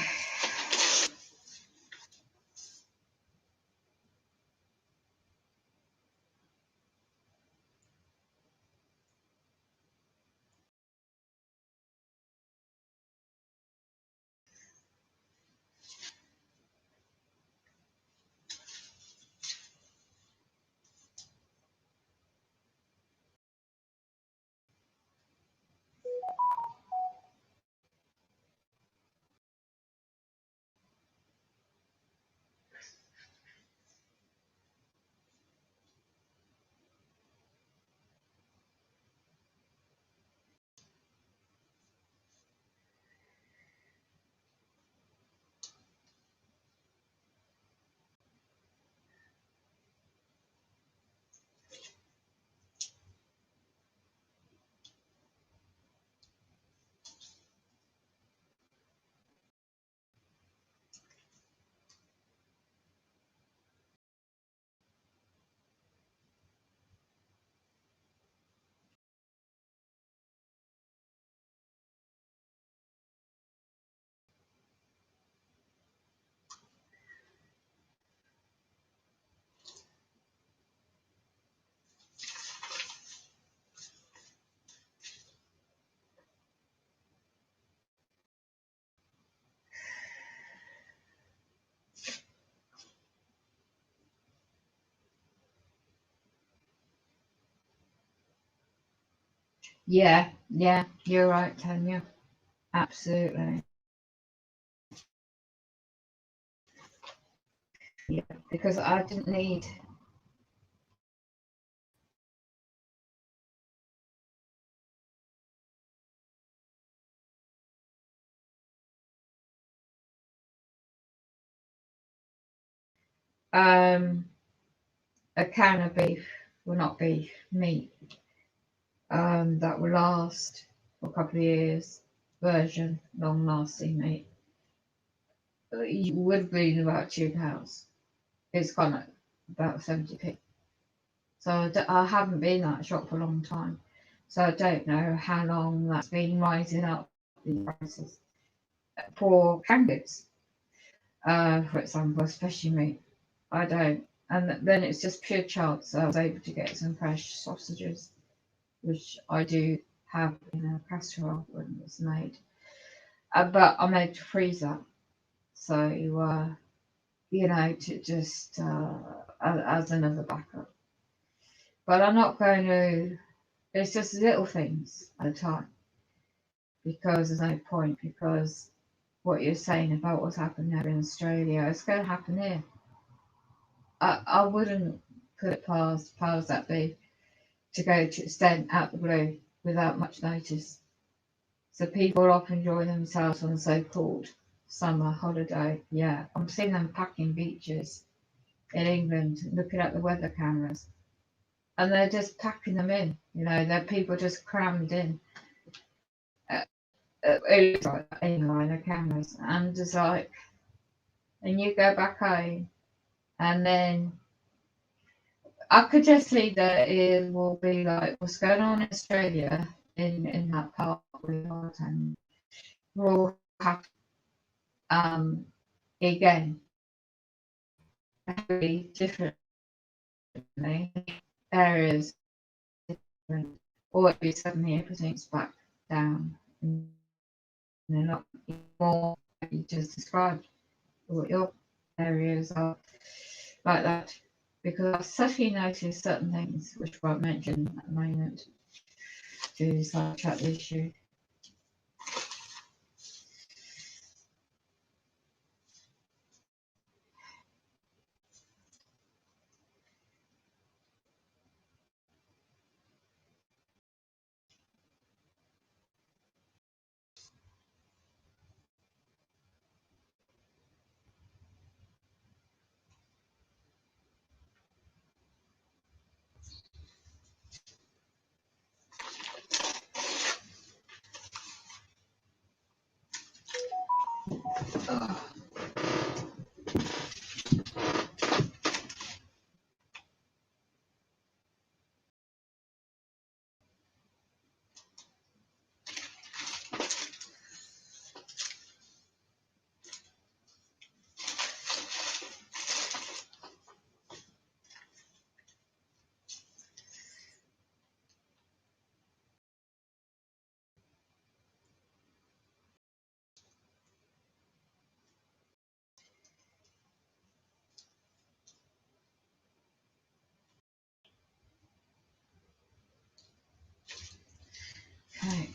Yeah, you're right, Tanya. Absolutely. Yeah, because I didn't need a can of beef, well not beef, meat, that will last for a couple of years, version, long lasting meat. You would be about £2. It's gone at about 70p. So I haven't been at that shop for a long time. So I don't know how long that's been rising up in prices for canned goods, for example, especially meat. I don't. And then it's just pure chance I was able to get some fresh sausages, which I do have in a casserole when it's made. But I'm able to freeze that. So, to just as another backup. But I'm not going to, it's just little things at a time because there's no point. Because what you're saying about what's happened there in Australia, it's going to happen here. I wouldn't put it past that big to go to extent out the blue without much notice. So people often enjoy themselves on the so-called summer holiday. Yeah, I'm seeing them packing beaches in England, looking at the weather cameras, and they're just packing them in. They're people just crammed in. It looks like anyway, the cameras, and just like, and you go back home, and then I could just see that it will be like what's going on in Australia in that part we are, and we'll have again very differently areas different, or it'd be suddenly everything's back down and they're not more like you just described what your areas are like that, because I've certainly noticed certain things which I won't mention at the moment to sidetrack the issue. Okay.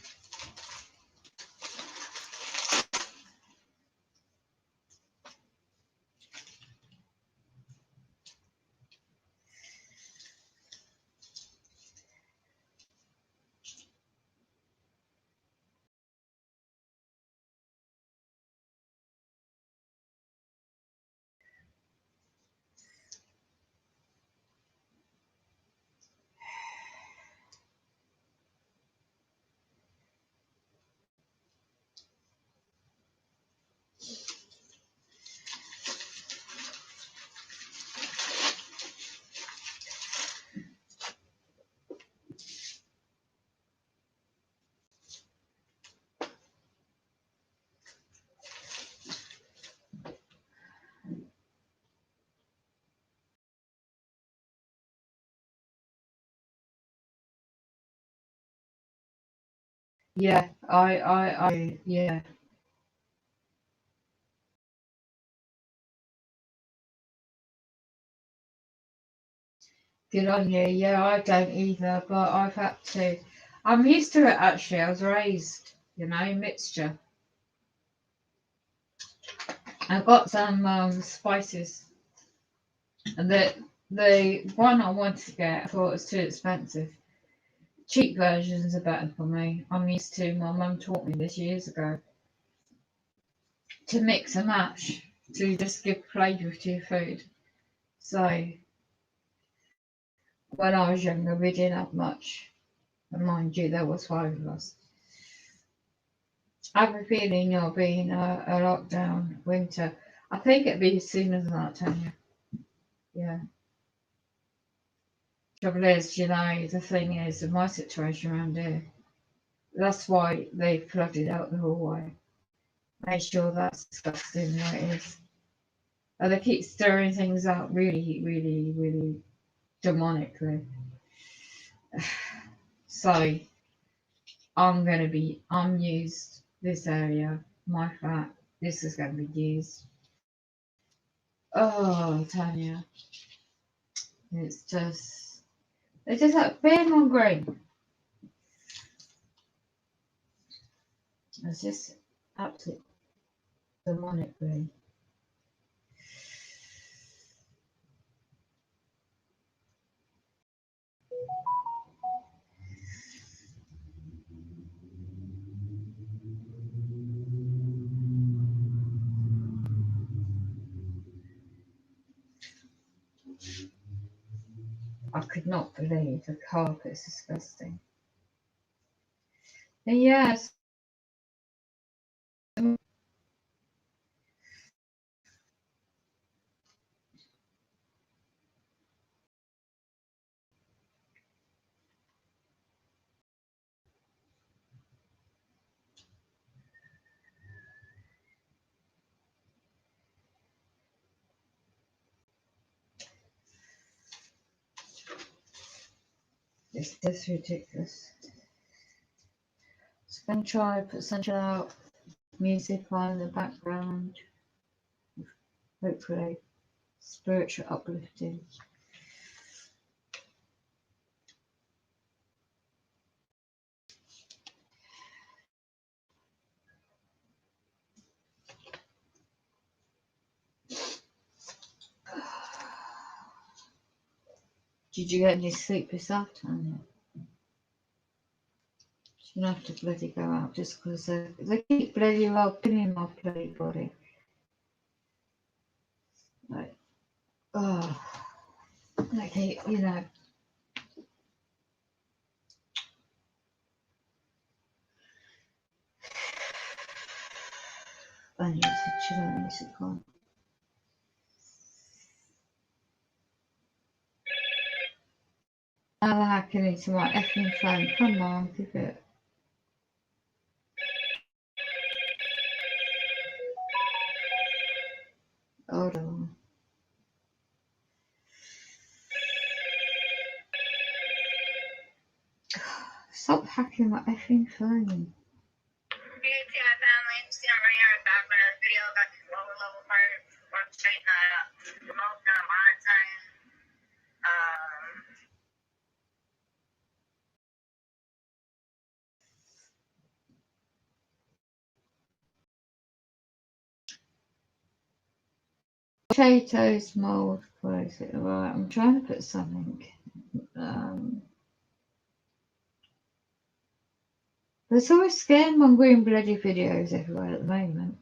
Yeah, yeah. Good on you. Yeah, I don't either, but I've had to. I'm used to it actually. I was raised, mixture. I've got some spices, and the one I wanted to get, I thought it was too expensive. Cheap versions are better for me. I'm used to. My mum taught me this years ago to mix and match to just give flavour to your food. So when I was younger, we didn't have much. And mind you, there was 5 of us. I have a feeling it'll be in a lockdown winter. I think it'll be sooner than that, Tanya. Yeah. Trouble is, the thing is, in my situation around here, that's why they flooded out the hallway. Make sure that's disgusting the way it is. And they keep stirring things up really, really, really demonically. So I'm used this area, my flat, this is going to be used. Oh, Tanya, it's just like fear mongering. It's just absolute demonically. I could not believe the carpet's disgusting. And yes, it's just ridiculous. So I'm going to try put some out music on in the background. Hopefully, spiritual uplifting. Did you get any sleep this afternoon? You don't have to bloody go out just because they keep bloody well pinning my bloody body. Like, oh, okay, I need to chill out music on. I'll hack it into my effing phone. Come on, give it. Hold on. Stop hacking my effing phone. BATI family, see I'm right here in the background of the video, got this lower level part, work straighten that up. Remote that I'm monitoring. potatoes mold. What is it? Right, I'm trying to put something. There's always scaremongering bloody videos everywhere at the moment.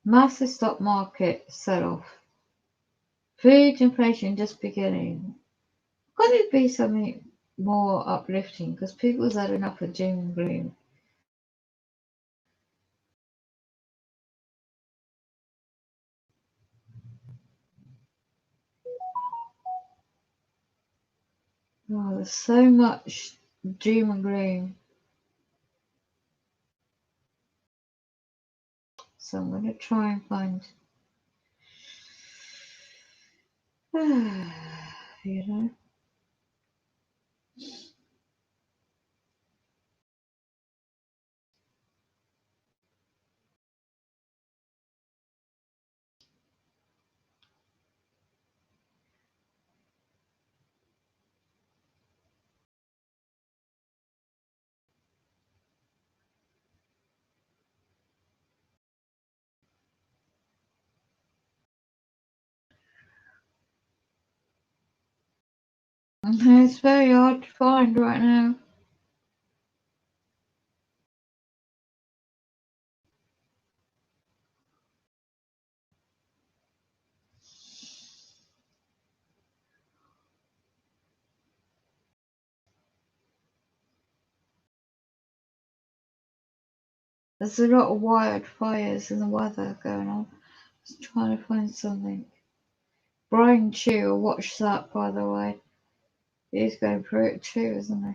Massive stock market sell-off. Food inflation just beginning. Could it be something more uplifting? Because people's had enough of doom and gloom. Oh, there's so much doom and gloom. So I'm going to try and find, you know. It's very hard to find right now. There's a lot of wildfires in the weather going on. Just trying to find something. Brian Chew, watch that by the way. He's going through it too, isn't he?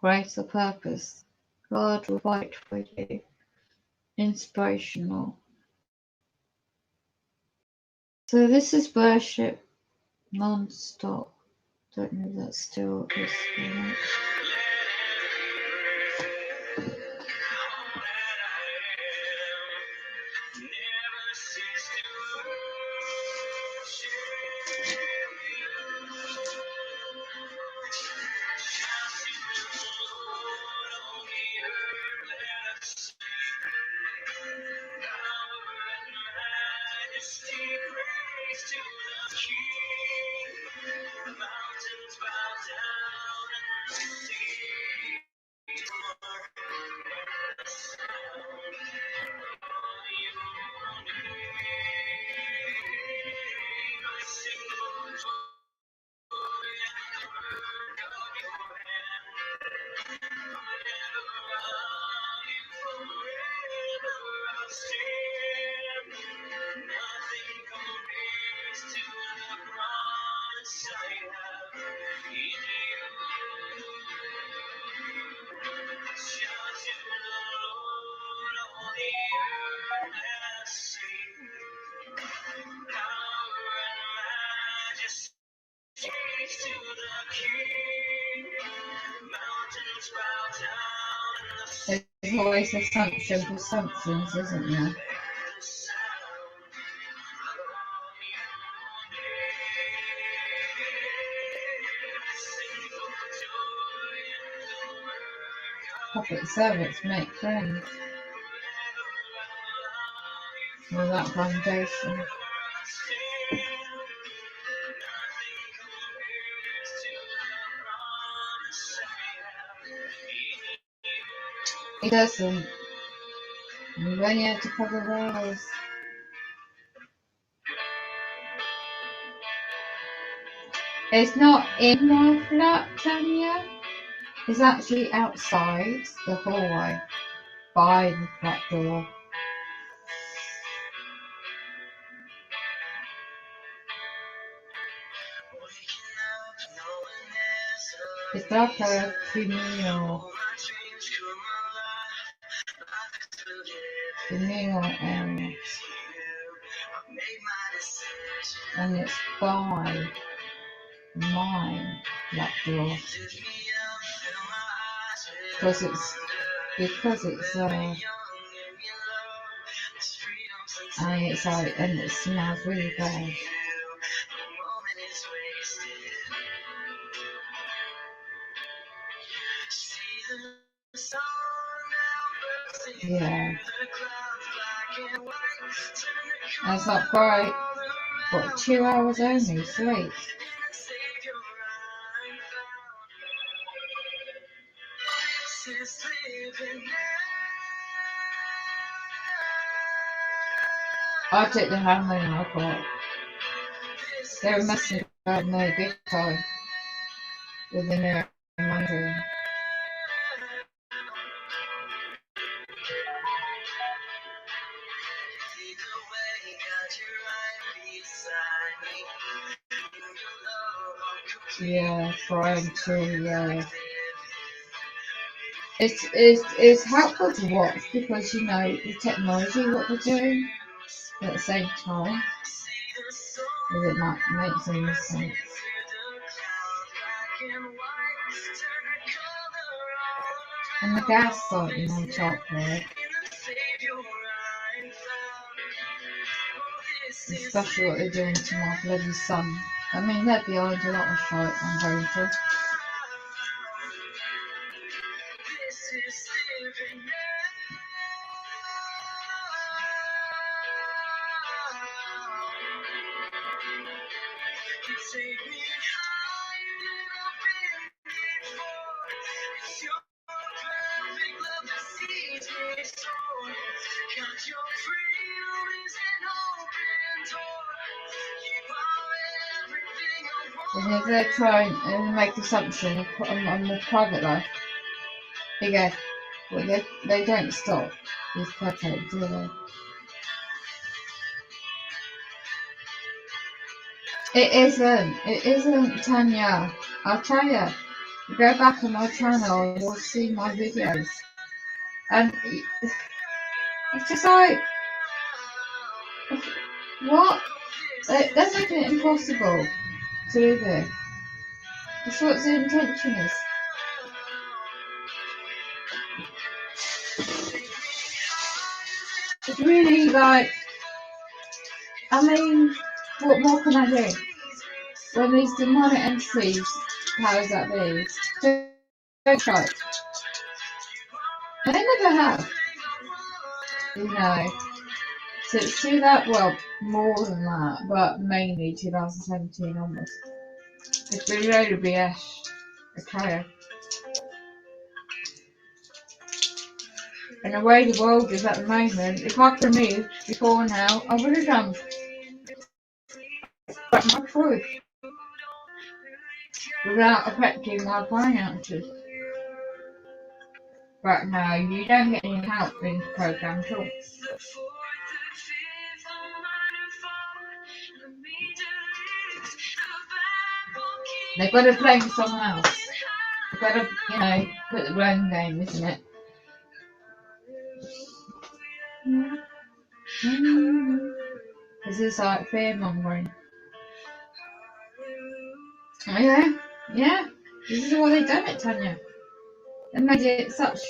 Greater purpose. God will fight for you. Inspirational. So this is worship non-stop. Don't know if that's still is. There's always assumption for assumptions, isn't there? Public servants make friends with that foundation. He doesn't. You only have to cover rails. It's not in my flat, Tanya. It's actually outside the hallway by the flat door. It's like a communal area. And it's by my flat door. Because and it smells really bad. Yeah. That's not great. What, 2 hours only sleep? I took the hammer and I thought they were messing about my big time within their monitor. Yeah, trying to, yeah. It's helpful to watch because you know the technology, what they're doing at the same time. If it might make any sense. And the gaslighting on top there. Especially what they're doing to my bloody son. I mean, they're behind a lot of shit I'm going through. And if they're trying to make assumption of put them on the private life, they go, well, they don't stop these perpetrators, do they? It isn't, Tanya. I'll tell you, go back on my channel and you'll see my videos. And it's just like, what? They're making it impossible to do this. That's what the intention is. It's really like, I mean, what more can I do? When these demonic entities, powers that be, don't try. They never have. You know. So it's through that, well, more than that, but mainly 2017 onwards. It's been a load of BS. Okay. And the way the world is at the moment, if I could move before now, I would have done. But my choice. Without affecting my finances. But no, you don't get any help in the program at all. They've got to blame someone else. They've got to, you know, put the blame game, isn't it? This is like fear mongering. Oh, yeah. This is why they've done it, Tanya. They made it such.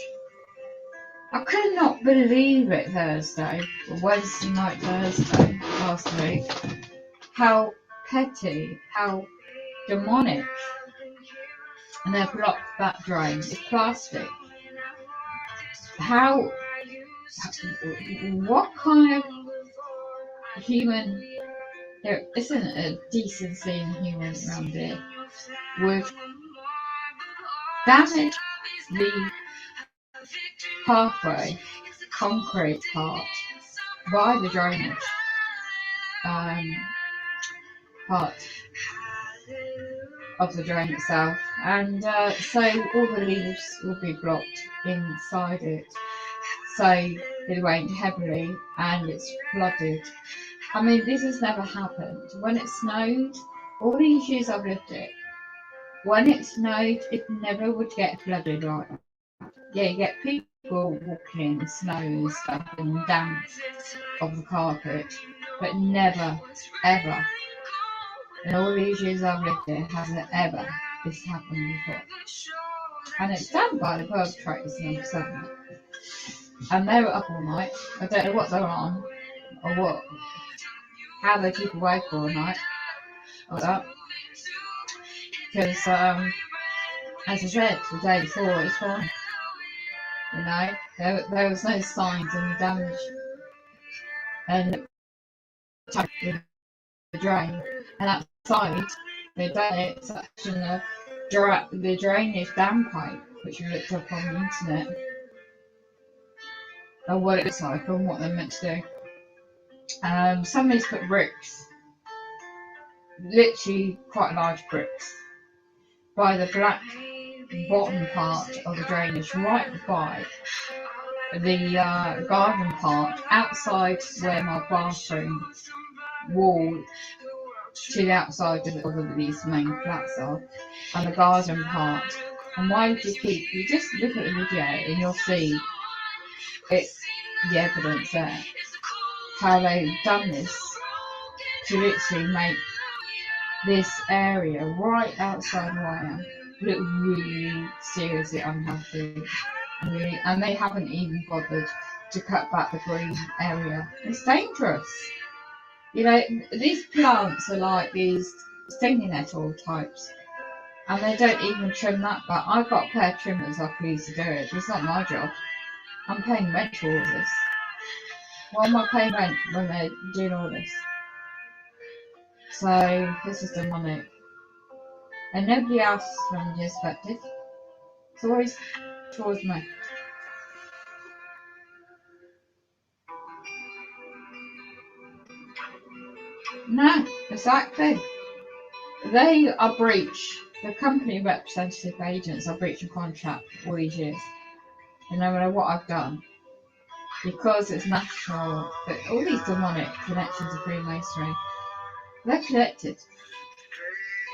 I could not believe it Thursday, or Wednesday night Thursday last week. How petty, how demonic. And they've blocked that drain. It's plastic. What kind of human, there isn't a decency in human around here, would damage the pathway, concrete part, by the drainage part of the drain itself, and so all the leaves will be blocked inside it, so it rained heavily and it's flooded. I mean, this has never happened. When it snowed, all these years I've lived it, when it snowed, it never would get flooded like that. Yeah, you get people walking in snow and stuff and damp of the carpet, but never, ever, in all these years I've lived here, hasn't ever this happened before. And it's done by the perpetrators themselves. And they were up all night. I don't know what they were on, or how they keep awake all night, or that. Because, as I said, the day before it's fine. You know, there was no signs of any damage. and touch the drain. And outside, they've done it such in the drainage dam pipe, which we looked up on the internet, of what it looks like and what they're meant to do. Somebody's put bricks, literally quite large bricks, by the black bottom part of the drainage, right by the garden part, outside where my bathroom wall to the outside of all of these main flats are, and the garden part. And why would you just look at the video and you'll see it's the evidence there, how they've done this to literally make this area right outside where I am look really seriously unhealthy. And they haven't even bothered to cut back the green area. It's dangerous. You know, these plants are like these stinging nettle types, and they don't even trim that back. I've got a pair of trimmers I could easily do it. It's not my job. I'm paying rent for all this. Why am I paying rent when they're doing all this? So this is demonic. And nobody else is from the affected. It's always towards me. No, exactly. They are breach. The company representative agents are breaching contract for all these years. And no matter what I've done, because it's national, but all these demonic connections of Freemasonry, they're connected.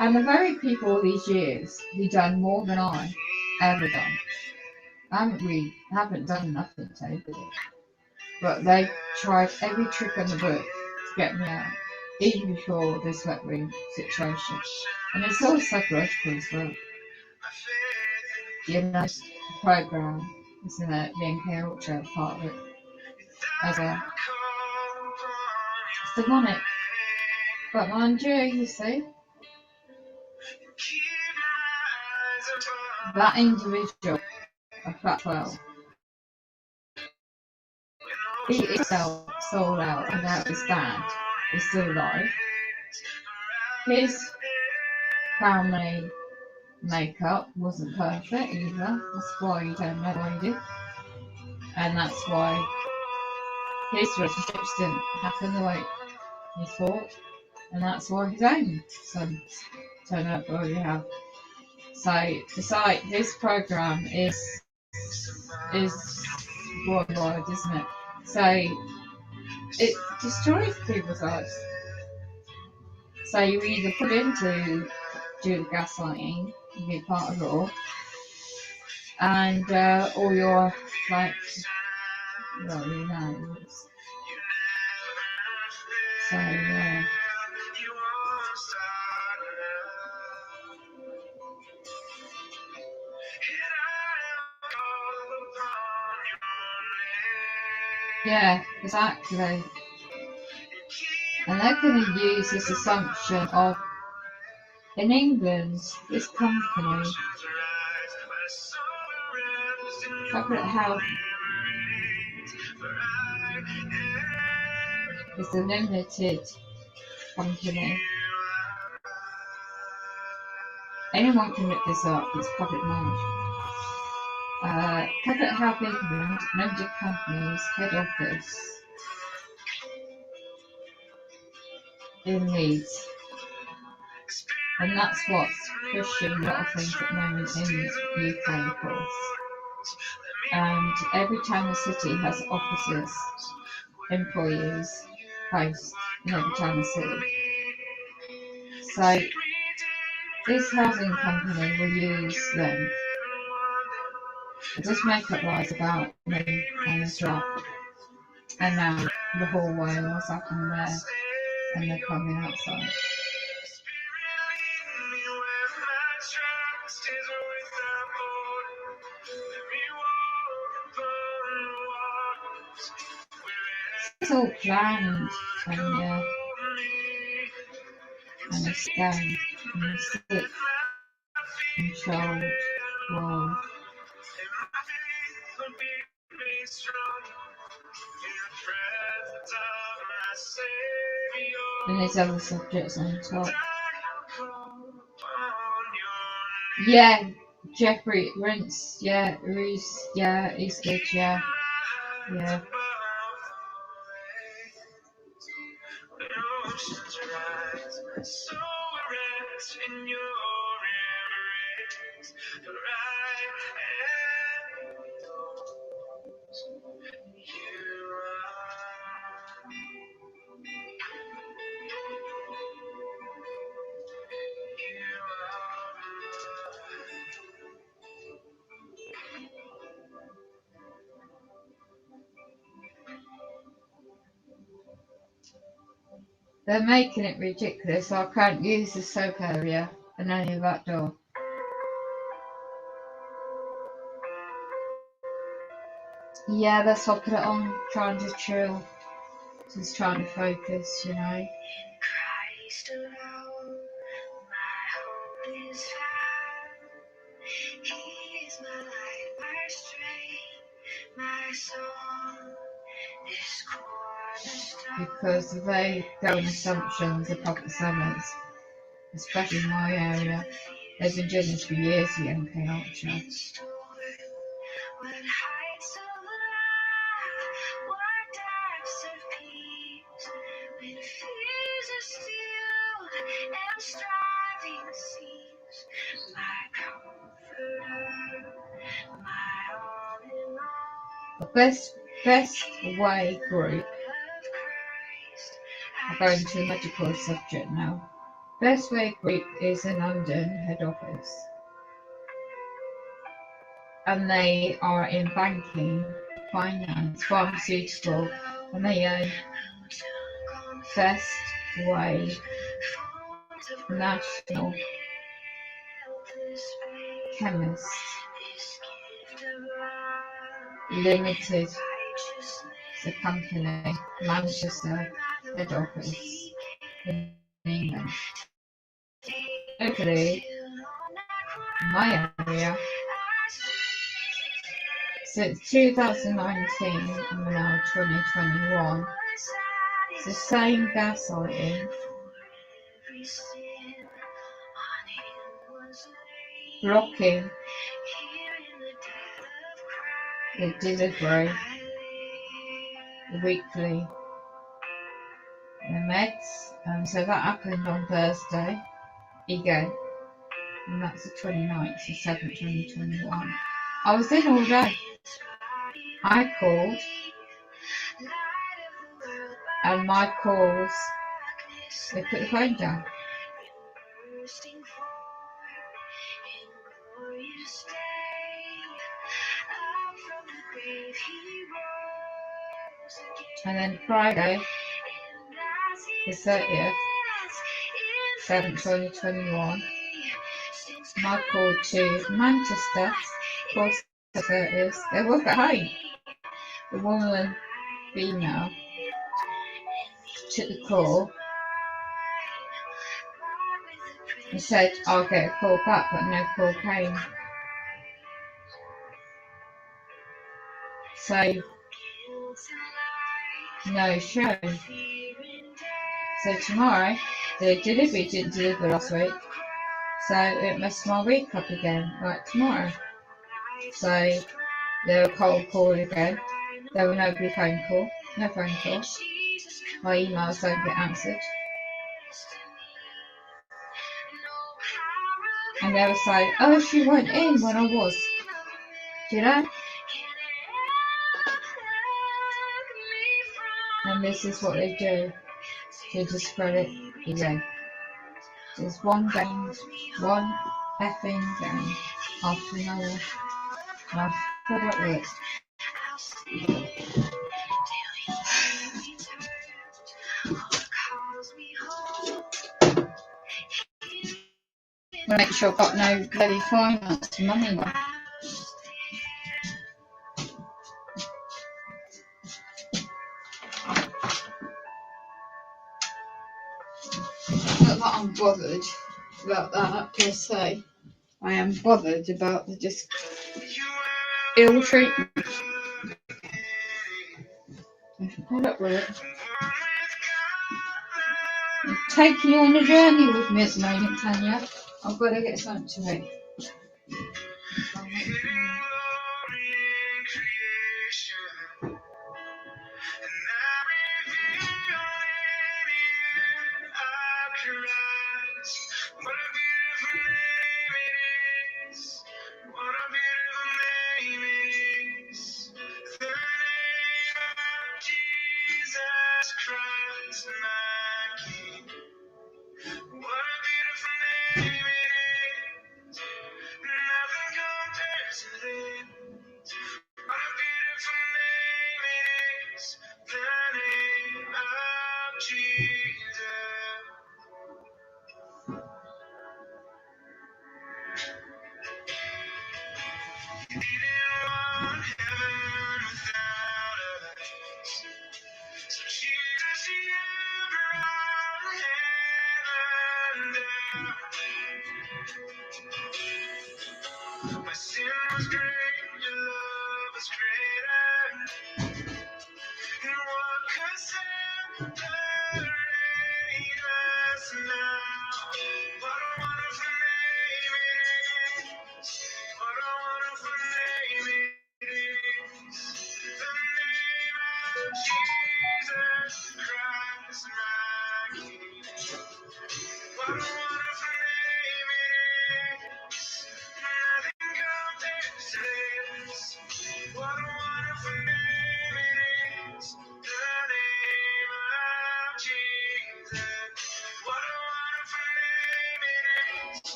And the very people all these years who done more than I ever done, haven't done nothing to anybody. But they tried every trick in the book to get me out, even before this wet room situation. And it's all psychological as well. You know, the program, isn't it? The mknuntra part of it as well. It's demonic. But mind you see, that individual of Flat 12, he is sold out, and now his dad is still alive. His family makeup wasn't perfect either. That's why you don't know what he did. And that's why his relationships didn't happen the way he thought. And that's why his own sons turned out the way they have. So this program is worldwide, isn't it? So it destroys people's lives. So you either put into do the gaslighting, and be part of it all, and or you're like, well, you know. So yeah, exactly. And they're going to use this assumption of, in England, this company, Public Health, is a limited company. Anyone can look this up, it's public knowledge. Public Health England, limited companies, head office in Leeds. And that's what's pushing a lot of things at the moment in the UK, of course. And every town and city has offices, employees, posts in every town and city. So this housing company will use them to just make up lies about me and the flat. And now the hallway and what's happening there, and they're coming outside. It's all planned, and it's done in a sick, controlled world. And there's other subjects on top. Yeah, Jeffrey Rince, yeah, Reese, yeah, he's good, yeah. Yeah. They're making it ridiculous, so I can't use the soap area and only that door. Yeah, that's why I put it on, trying to chill. Just trying to focus, you know. Christ alone, my hope is found. He is my light, my strength, my song. This cornerstone. Because they go on assumptions of public servants, especially in my area. They've been doing this for years, the mknuntra. What heights of love, what depths of peace, when fears are stilled and striving cease, my comforter, my all in all. The best way group, I'm going to the medical subject now. Best way group is in London head office. And they are in banking, finance, pharmaceutical, and they own First Wave, National Chemist, Limited, the company, Manchester head office in England. Locally, my area, since 2019 and now 2021, it's the same gaslighting, blocking the delivery, the weekly, the meds, and so that happened on Thursday, ego, and that's the 29th of 7th, 2021. I was in all day. I called, and my calls, they put the phone down. And then Friday, the 30th, 7th, 2021, my call to Manchester, of course, the 30th, they work at home. The woman, female, took the call and said, I'll get a call back, but no call came. So, no show. So tomorrow, the delivery didn't deliver last week, so it messed my week up again, like tomorrow. So they were cold call again. There were no phone call, no phone call. My emails don't get answered. And they were saying, oh, she went in when I was. You know? And this is what they do to discredit the game. There's one game, one effing game after another. And I'm fed up with it. Make sure I've got no bloody finance money one. Not that I'm bothered about that per se. I am bothered about the just ill treatment. I'm fed up with it. taking you on a journey with me at the moment, Tanya. I've got to get something to eat.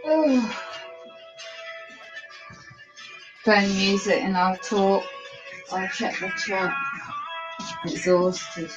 Oh, playing music and I'll talk. I'll check the chat. Exhausted.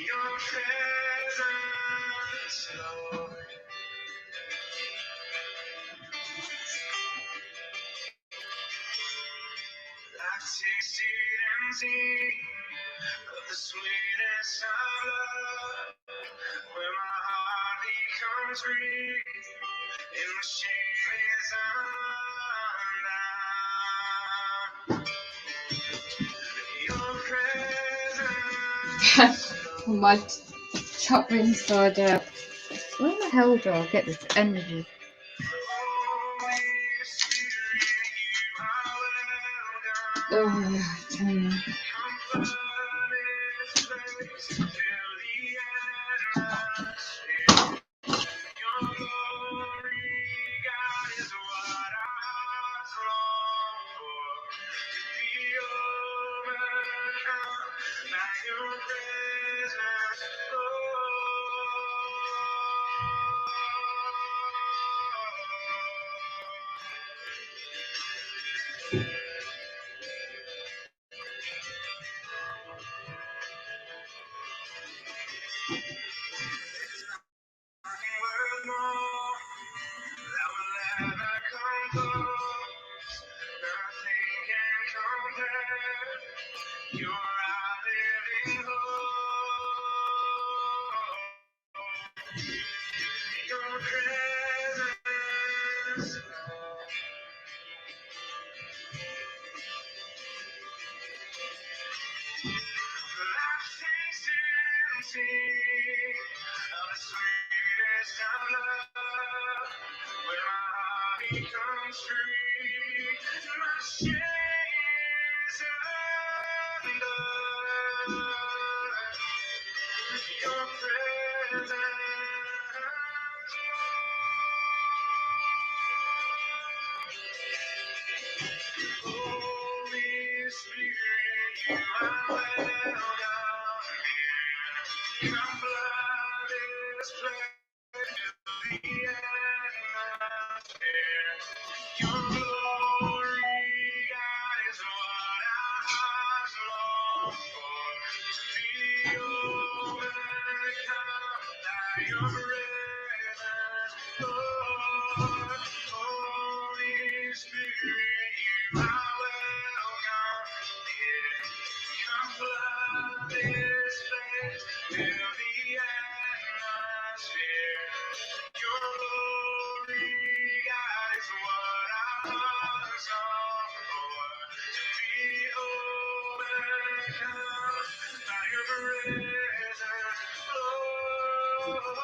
Your presence, Lord. I've tasted and seen of the sweetest of love, where my heart becomes free, and my shame is undone. Your presence, My top inside out. Where the hell do I get this energy? Holy Spirit, you are welcome. Oh, I don't know. Come flood this place, fill the atmosphere. Your glory, God, is what our hearts long for. To be overcome by your presence, nothing worth more that will ever come close. Nothing can compare. You're our living hope. Your presence, I've tasted and seen of the sweetest of love, where my heart becomes free, my shame is undone. Your presence, Holy Spirit, you are welcome here. Come flood this place, fill the atmosphere. Your glory, God, is what our hearts long for. To be overcome by your presence, Lord. Holy Spirit, you are welcome here. Come flood this place, fill the atmosphere. Your glory, God, is what our hearts long for. To be overcome by your presence, Lord.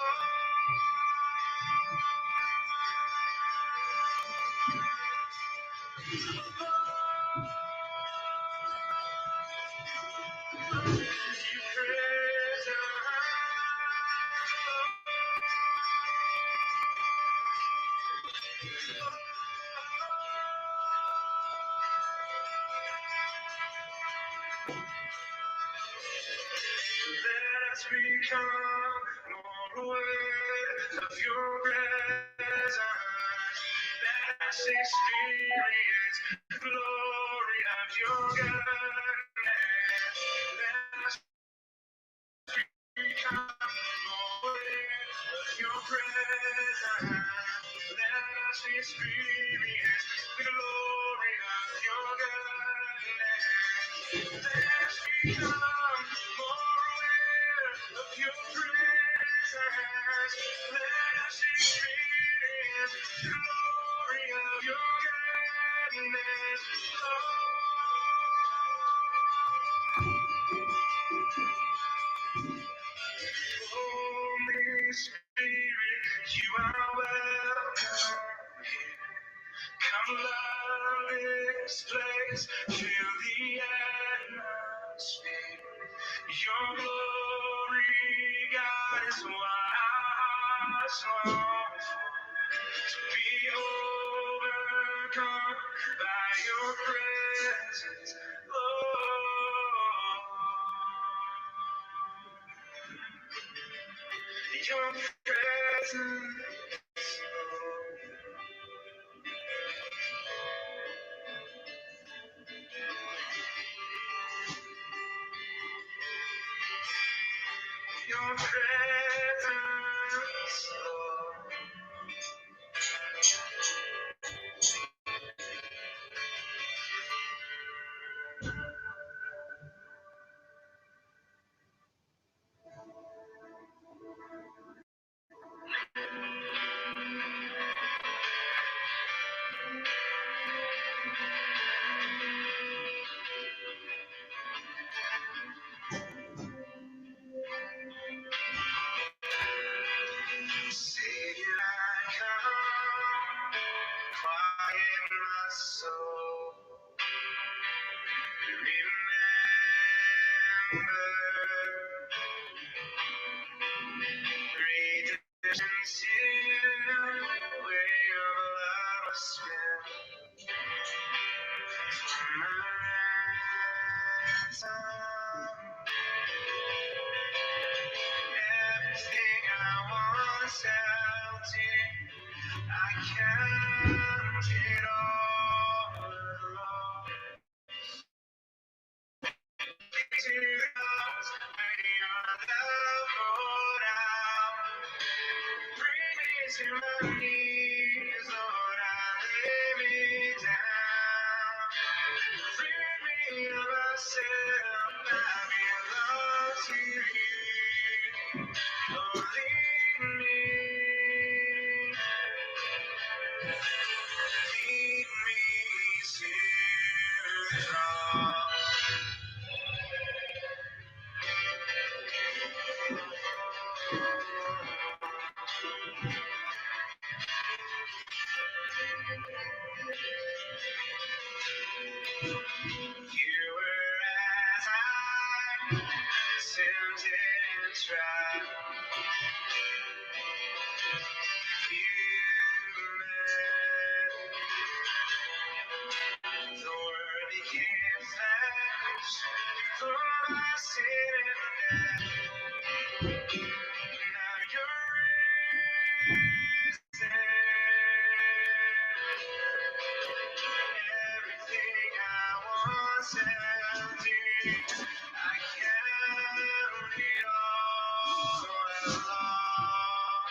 Let us become more aware of your presence. Let us experience the glory of your goodness. Let us become more aware of your presence. Let us experience the glory of your goodness. Let us become more aware of your presence. Let us experience the glory of your goodness. Holy Spirit, you are welcome here. Come love this place, fill the atmosphere. Your glory, God, is what our hearts long for. To be overcome by your presence, Lord. Your presence, Lord. presence, Lord. Savior, I come, quiet my soul. Remember, redemption's here, where your blood was spilled for my ransom. Everything I once held dear, I count it all alone. To the cross where your love poured out. Bring me to my knees, Lord, I lay me down. Free me of myself, I belong to you. Oh, lead me to the cross. You were as I tempted and tried. The word became flesh for my sin and death. Now you're risen. Everything I once held dear, I count it all alone.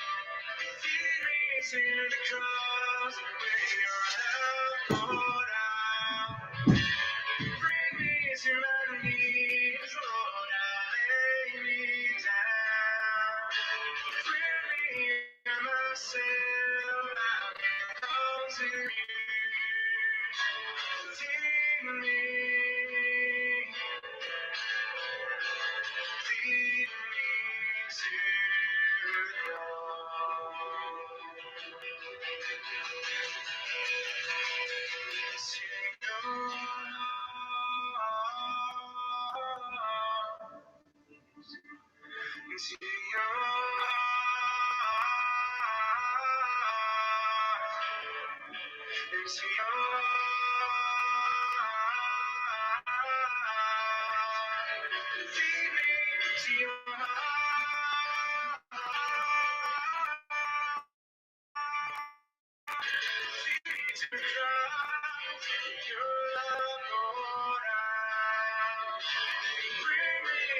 Lead me to the cross where your love poured out. Bring me to my knees, Lord, I lay me down. Free me of myself, I belong to you. Lead me to the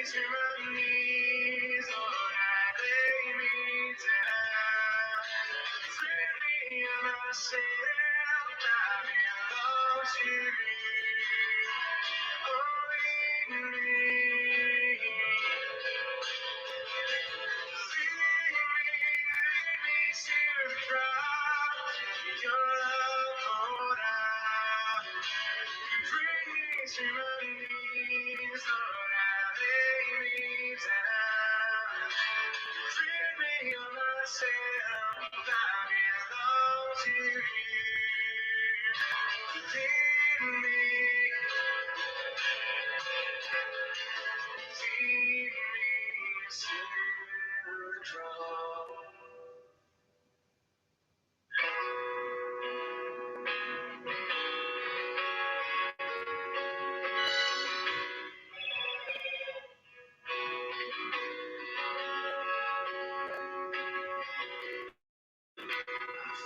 to my knees, Lord, I lay me down. Free me of myself, I belong to you. Oh, lead me to the cross, your love poured out. Bring me to my knees, Lord, I lay me down. Free me of myself, I belong to you. Lead me to the cross.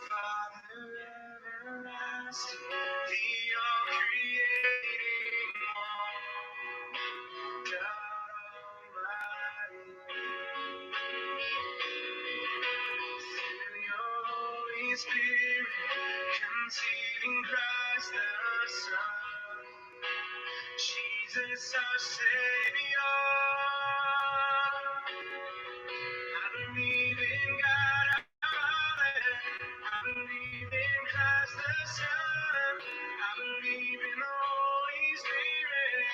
Father everlasting, the all-creator. Spirit, conceiving Christ the Son, Jesus our Savior. I believe in God our Father. I believe in Christ the Son. I believe in the Holy Spirit.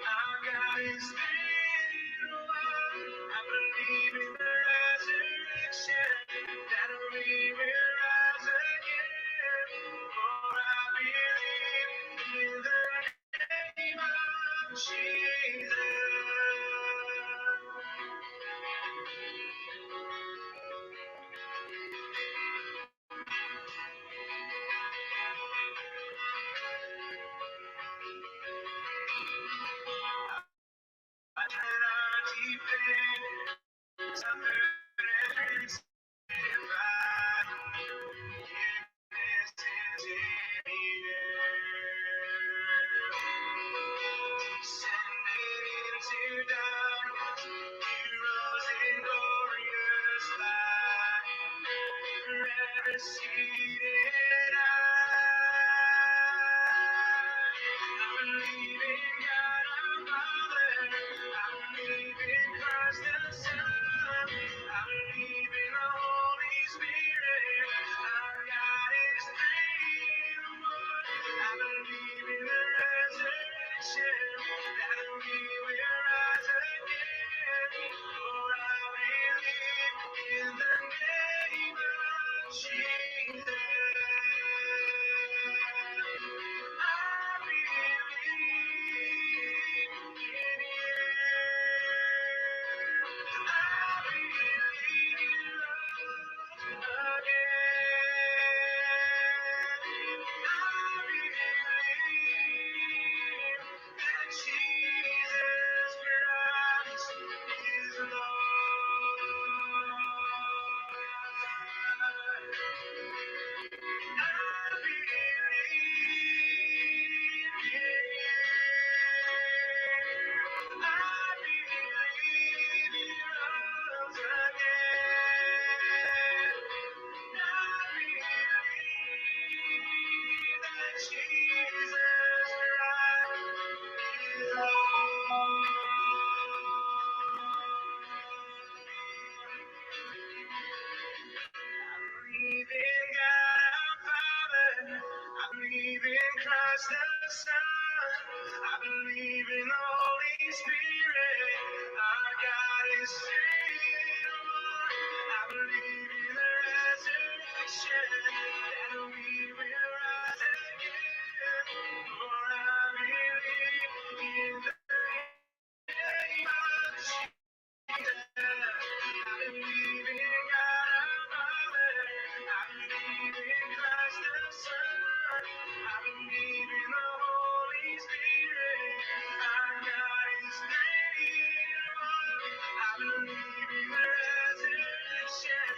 Our God is three in one. I believe in the resurrection, that we will rise again. For I believe in the name of Jesus. I cannot defend, suffered and crucified. Forgiveness is in the air. Descended into darkness, you rose in glorious light. Forever seated I believe in God our Father. I believe in Christ the Son. I believe in the Holy Spirit. Our God is three in one. I believe in the resurrection, that we will rise again. For I believe in the name of Jesus. Jesus Christ is believe in God our Father. I believe in Christ the Son. I believe in the Holy Spirit. Our God is three in one. I believe in the resurrection, that we will rise again. For I believe in the name of Jesus. I believe in God our Father. I believe in Christ the Son. I believe in the Holy Spirit. Our God is three in one. I believe in the resurrection,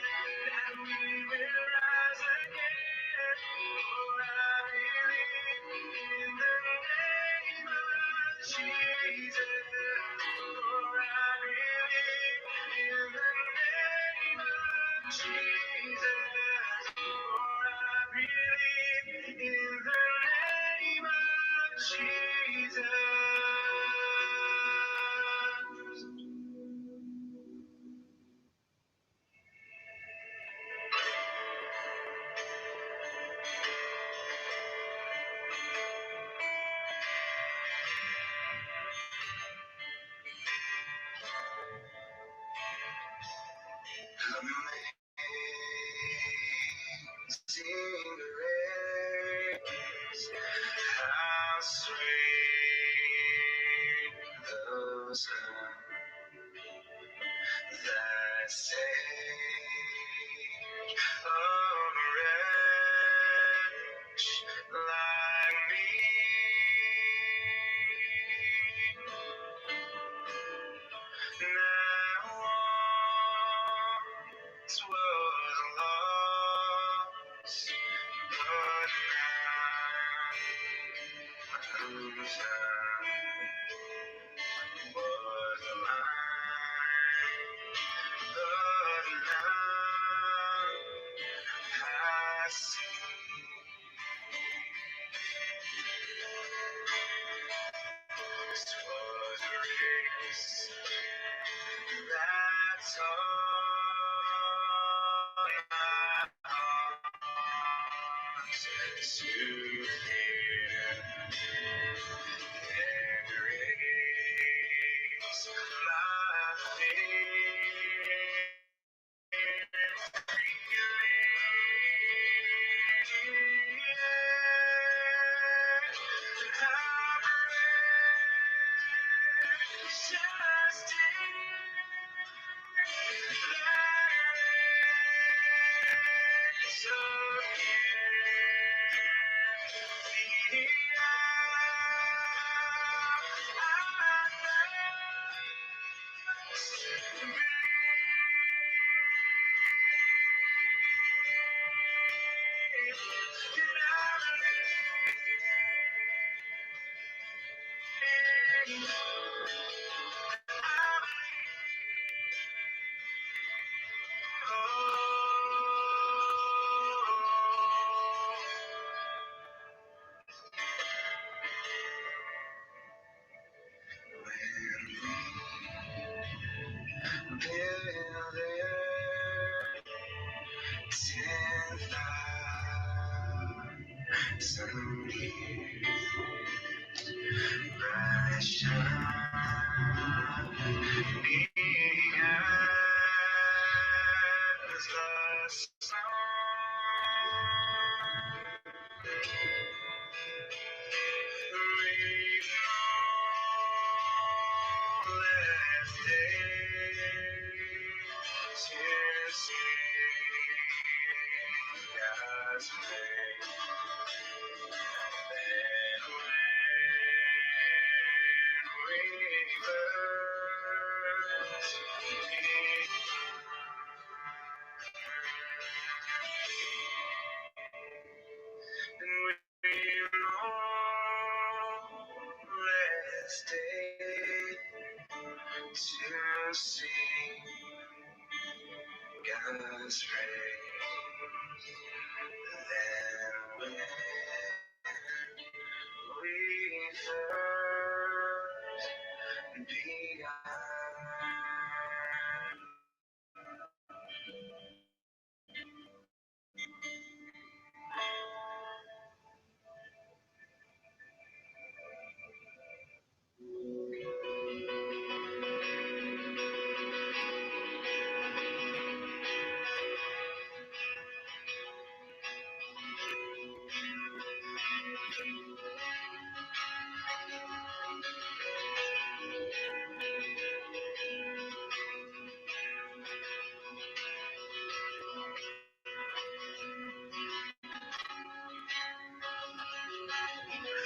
that we will rise again. For I believe in the name of Jesus. For I believe in the name of Jesus. For I believe in the name of Jesus. Amazing grace, how sweet the sound that saved a wretch like me. Now once was lost, but now I'm found. Was blind, but now I This was a race. That's all I want to hear. And raise my fears. To see God's praise, then when we first began.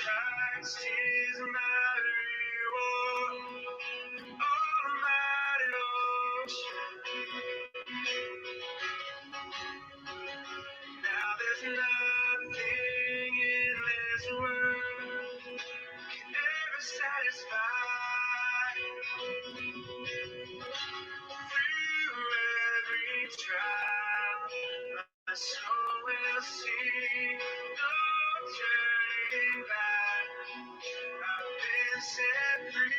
Christ is my reward, all my now there's nothing in this world can ever satisfy. Through every trial, my soul will see no turning back. I've been set free.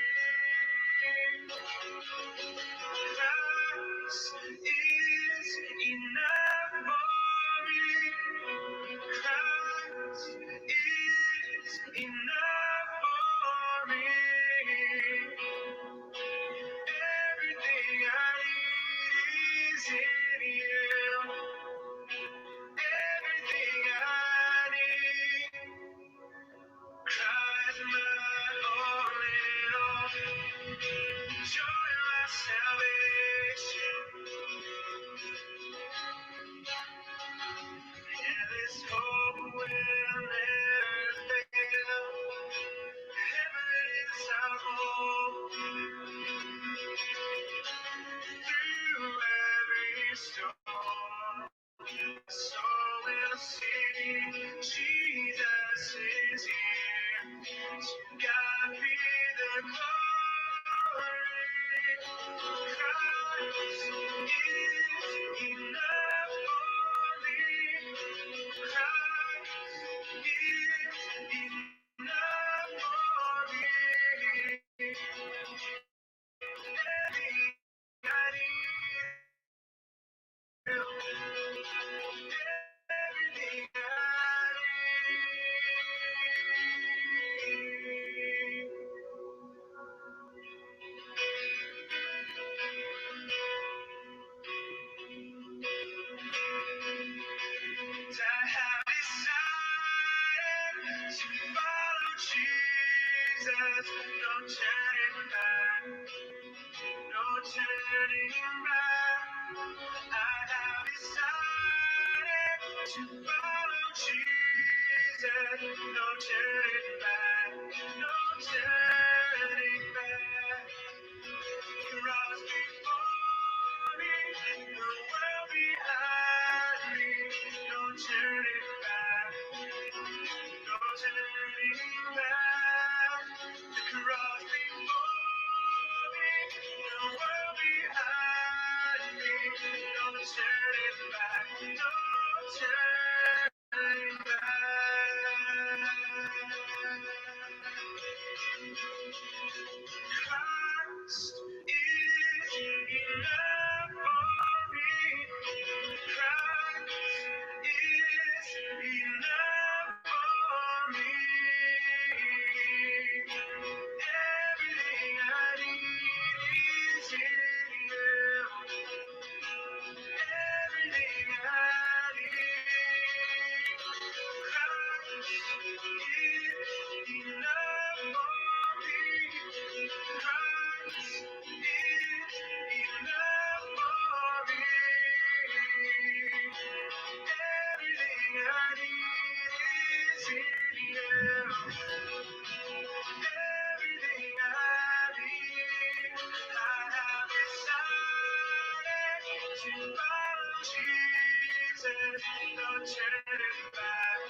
Christ is enough for me. Christ is enough for me. Everything I need is in you. Everything I everything I need. I have decided to follow Jesus, no turning back, no turning back. I have decided to follow Jesus, no turning back, no turning back. Cross before me, the world behind me, no turning back, no turning back. The cross before me, the world behind me, no turning back, no turning back. Christ is enough for me. Christ is enough for me. Everything I need is in you. Everything I need. Christ is enough for me. Christ is enough for me. Everything I need is in you. Everything I need, I have decided to follow Jesus. No turning back,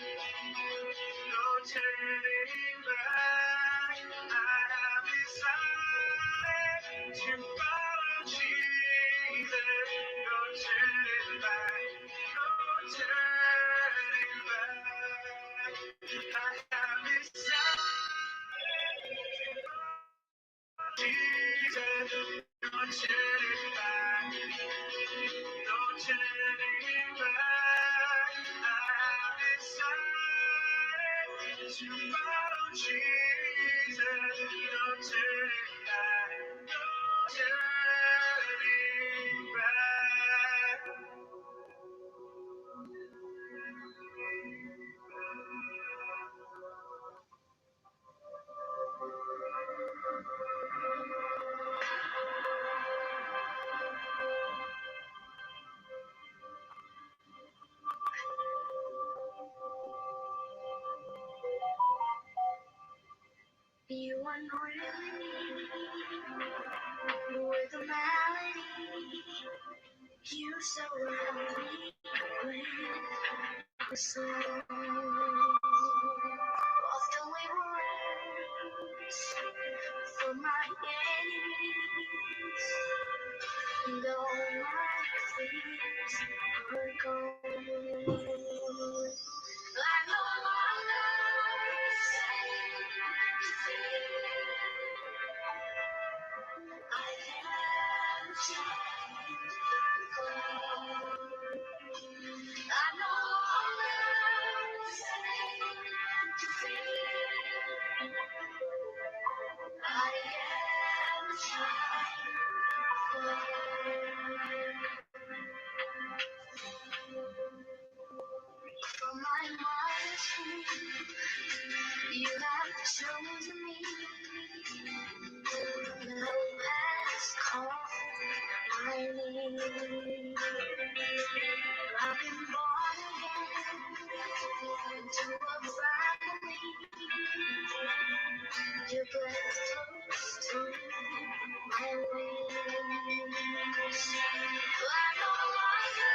no turning back. I have decided to follow Jesus. No turning back, no turning back. I have decided Jesus, no turning back, no turning back. I have decided to follow Jesus, no turning back, no turning back. You anointed me with a melody. You surround me with a song. While still we were for my enemies, and all my fears are gone. I know my life's safe. I am changed. I know my life's safe. I am from my mother's womb, you have chosen me. No has called my name. I've been born again into a family. Your breath flows through my wings. I know my God.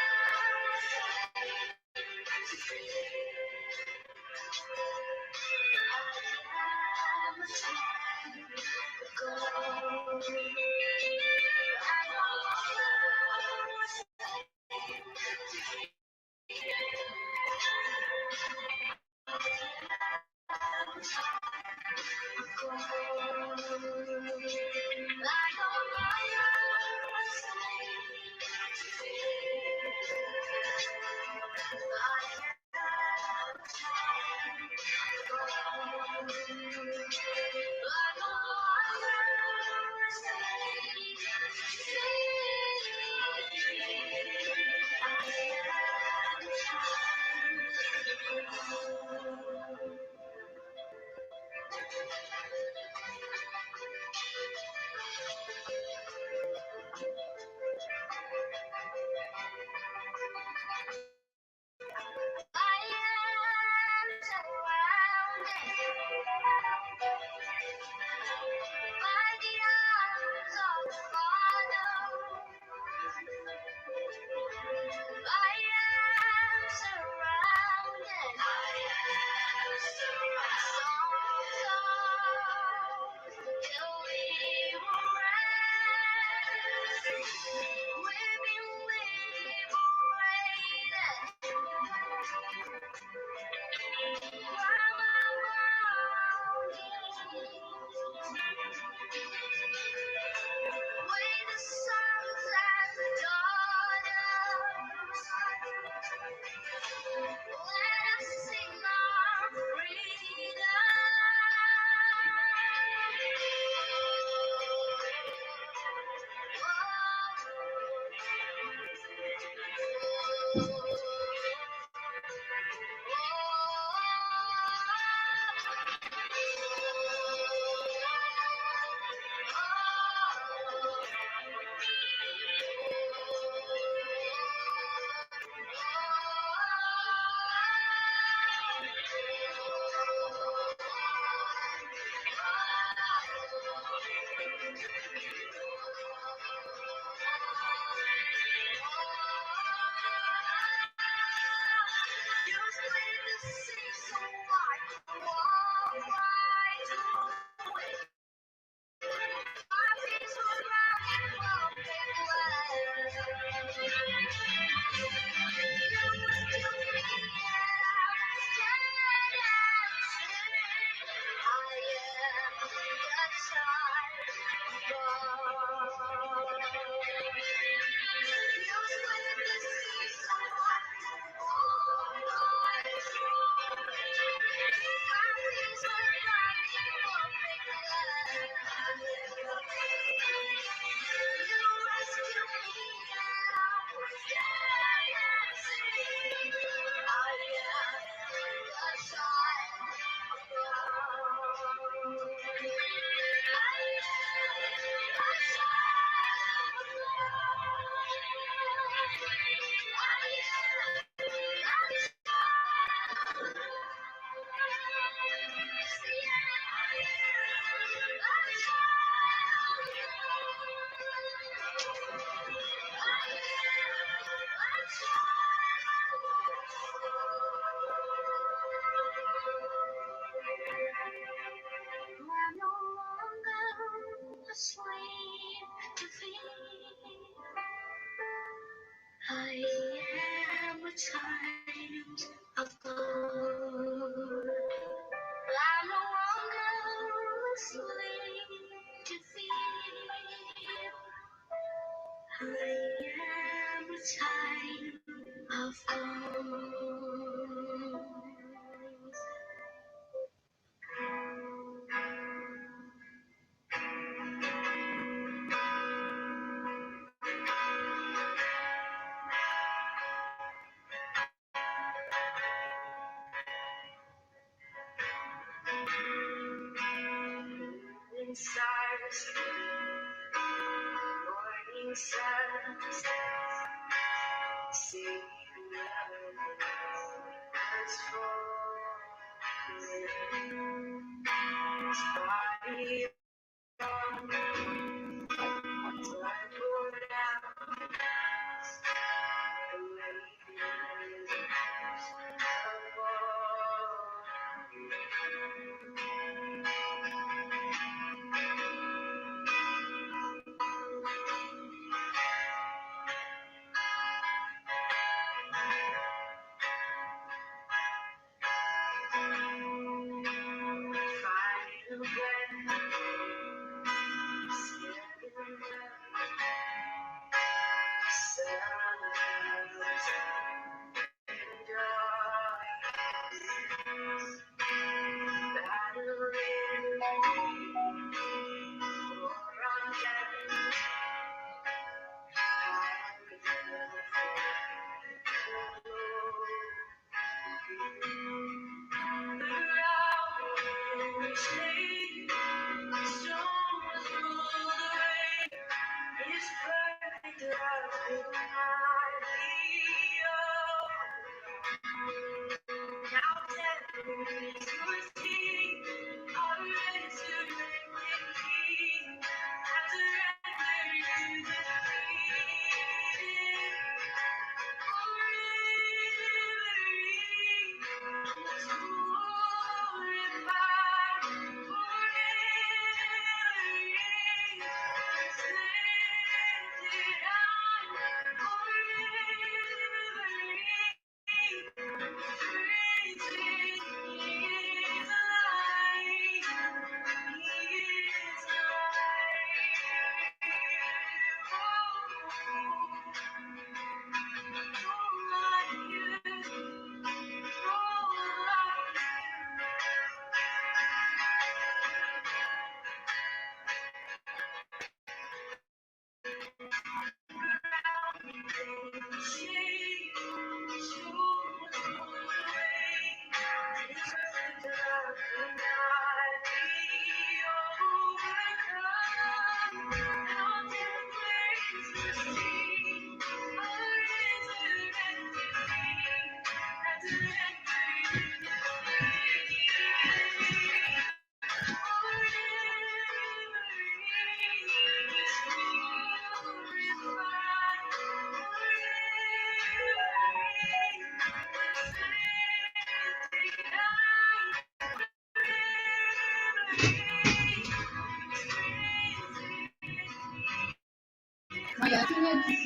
Oh yeah, can you make it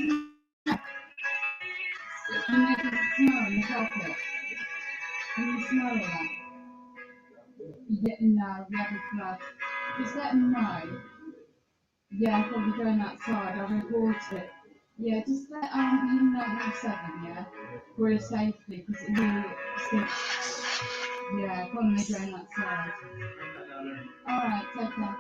smell in the chocolate? Can you smell all that? You get in there, rubber blood. Just let them know. Yeah, I'll probably going outside, I'll report it. Yeah, just let him know at 7, yeah? For his safety, because it really stinks. Yeah, probably going outside. Alright, take care.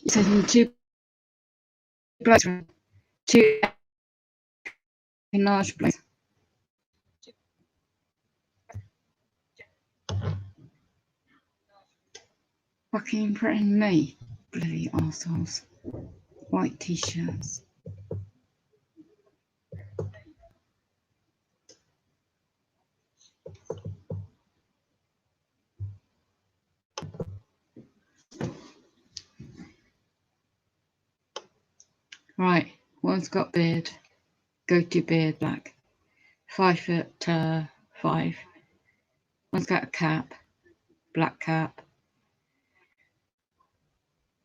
So two blokes, two large blokes. Fucking threatening me, bloody arseholes. White t-shirts. Right, one's got beard, goatee beard, black. 5'5". One's got a cap, black cap.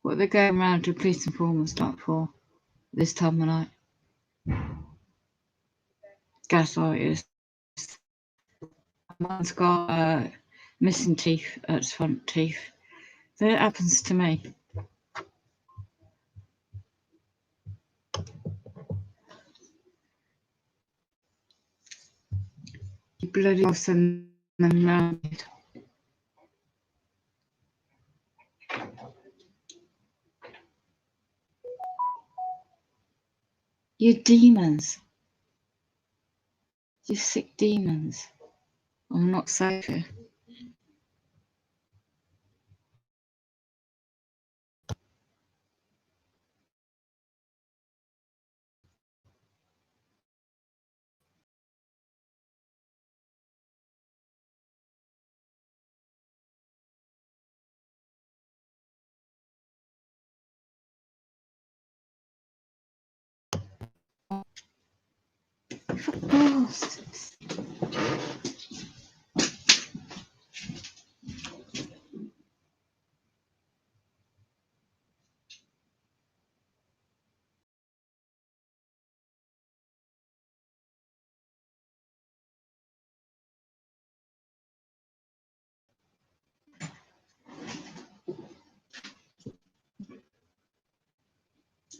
What are they going around to police informers like for this time of night? Gaslighters. One's got missing teeth at its front teeth. That happens to me. You bloody awesome them round. You demons. You sick demons. I'm not safe here. Bastards.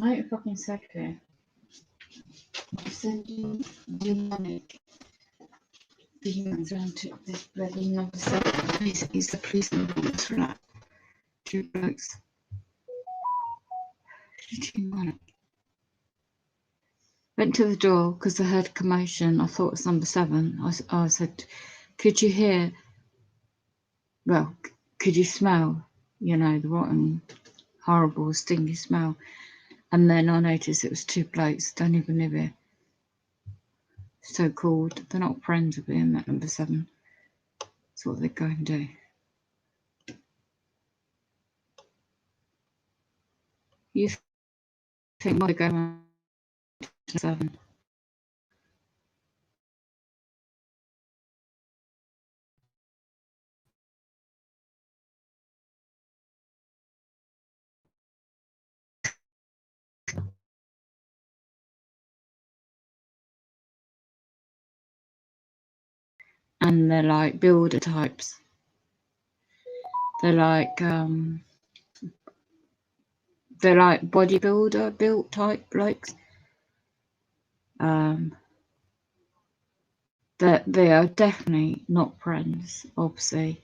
I ain't fucking safe here. I'm sending demonic demons around to this bloody number 7. He's the policeman for that. Two blokes. Demonic. Went to the door because I heard commotion. I thought it was number 7. I said, could you hear, well, could you smell, you know, the rotten, horrible, stinky smell? And then I noticed it was two blokes, don't even live here. So called. They're not friends with him at number 7. That's what they're going to do. You think they're going to 7? And they're like builder types. They're like bodybuilder built type blokes. That they are definitely not friends, obviously,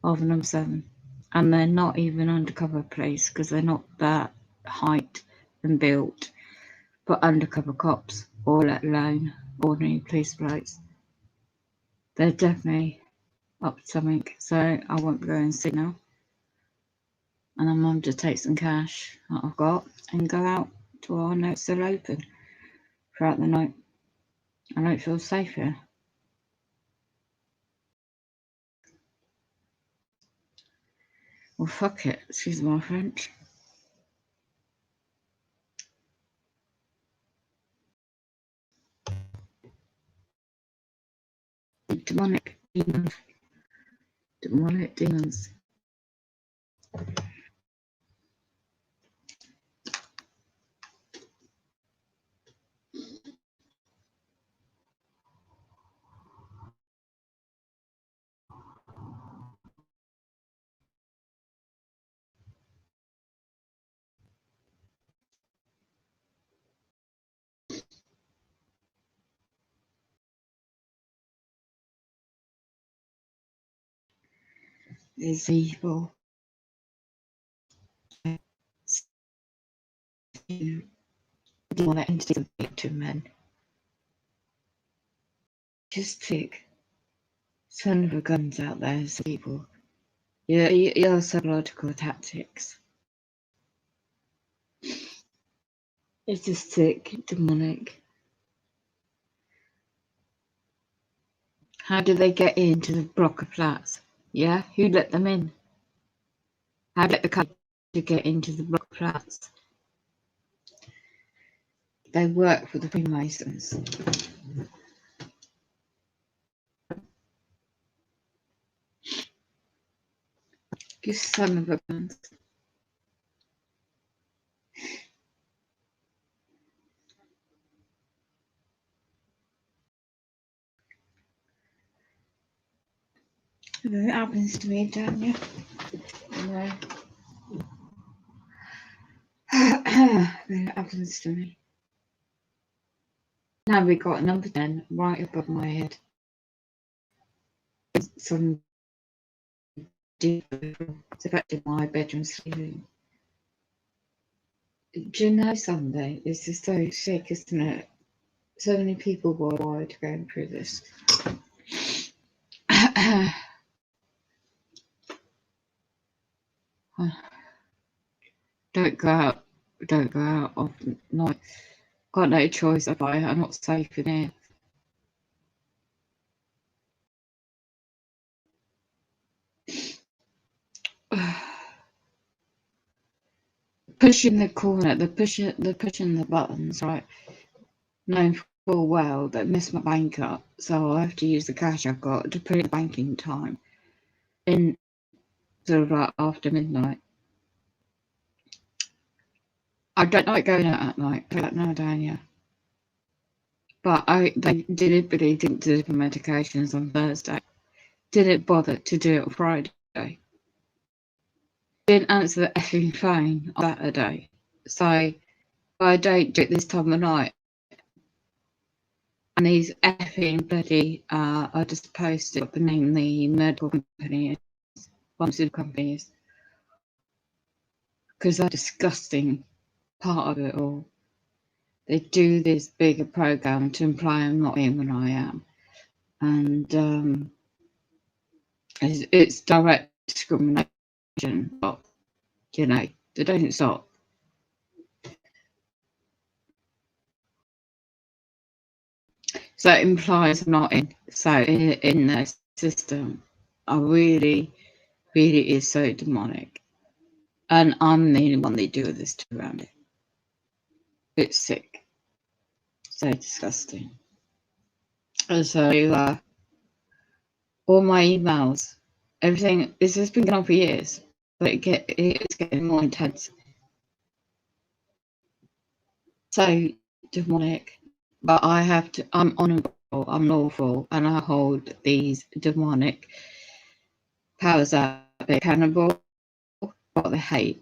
of number 7, and they're not even undercover police because they're not that height and built, but undercover cops, or let alone ordinary police blokes. They're definitely up something, so I won't go and see now. And I'm going to take some cash that I've got and go out to where I know it's still open throughout the night. I don't feel safe here. Well, fuck it. Excuse my French. Demonic demons. Demonic demons. Is evil. Demonic entities of to men. Just pick son of a guns out there as people. Your psychological tactics. It's just sick, demonic. How do they get into the block of flats? Yeah, who let them in? How did the couple get into the block of flats? They work for the Freemasons. You son of a gun. It happens to me, Daniel. You know. It happens to me. Now we got number 10 right above my head. Some deep, it's affected my bedroom ceiling. Do you know Sunday? This is so sick, isn't it? So many people worldwide going through this. Don't go out. Don't go out often. Like, got no choice. I'm not safe in here. Pushing the corner, they're pushing the buttons, right? Knowing full well that I missed my bank up, so I have to use the cash I've got to put in banking time in sort of like after midnight. I don't like going out at night, no, Daniel. But they deliberately didn't deliver medications on Thursday. Didn't bother to do it on Friday. Didn't answer the effing phone on Saturday. So I don't do it this time of night. And these effing bloody are just posted what the name the medical company is, pharmaceutical companies, because they're disgusting part of it all. They do this bigger program to imply I'm not in when I am, and it's direct discrimination. But you know they don't stop. So it implies I'm not in. So in their system, I really is so demonic, and I'm the only one they do this to around it. It's sick, so disgusting. And so all my emails, everything. This has been going on for years, but it's getting more intense. So demonic, but I have to. I'm honourable. I'm lawful, and I hold these demonic powers out. They're accountable. What they hate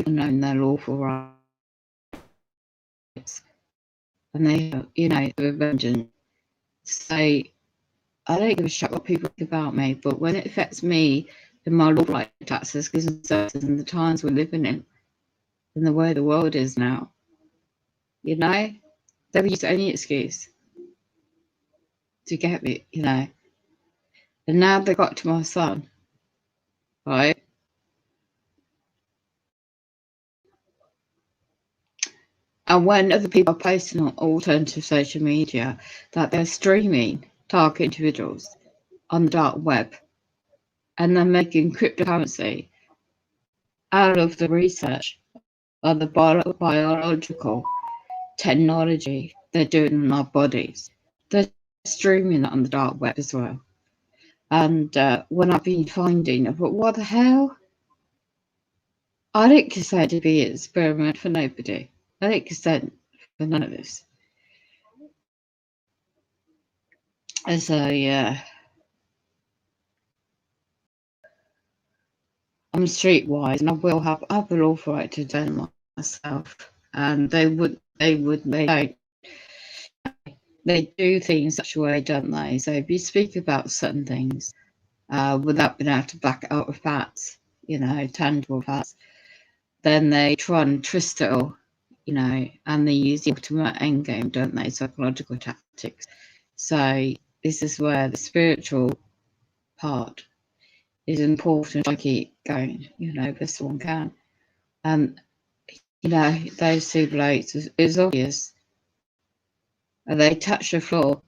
knowing their lawful rights, and they, the vengeance. So I don't give a shit what people think about me, but when it affects me and my lawful right to access goods and services in the times we're living in, and the way the world is now, they'll use any excuse to get me, And now they got to my son, right? And when other people are posting on alternative social media that they're streaming target individuals on the dark web, and they're making cryptocurrency out of the research of the biological technology they're doing in our bodies, they're streaming that on the dark web as well. And when I've been finding, I thought, what the hell? I didn't consent to be an experiment for nobody. I didn't consent for none of this. And so, yeah, I'm streetwise, and I will authorize to defend myself. And they don't. They do things such a way, don't they? So if you speak about certain things without being able to back it up with facts, tangible facts, then they try and twist it all, and they use the ultimate end game, don't they? Psychological tactics. So this is where the spiritual part is important. I keep going, this one can. Those two blokes is obvious. They touch the floor,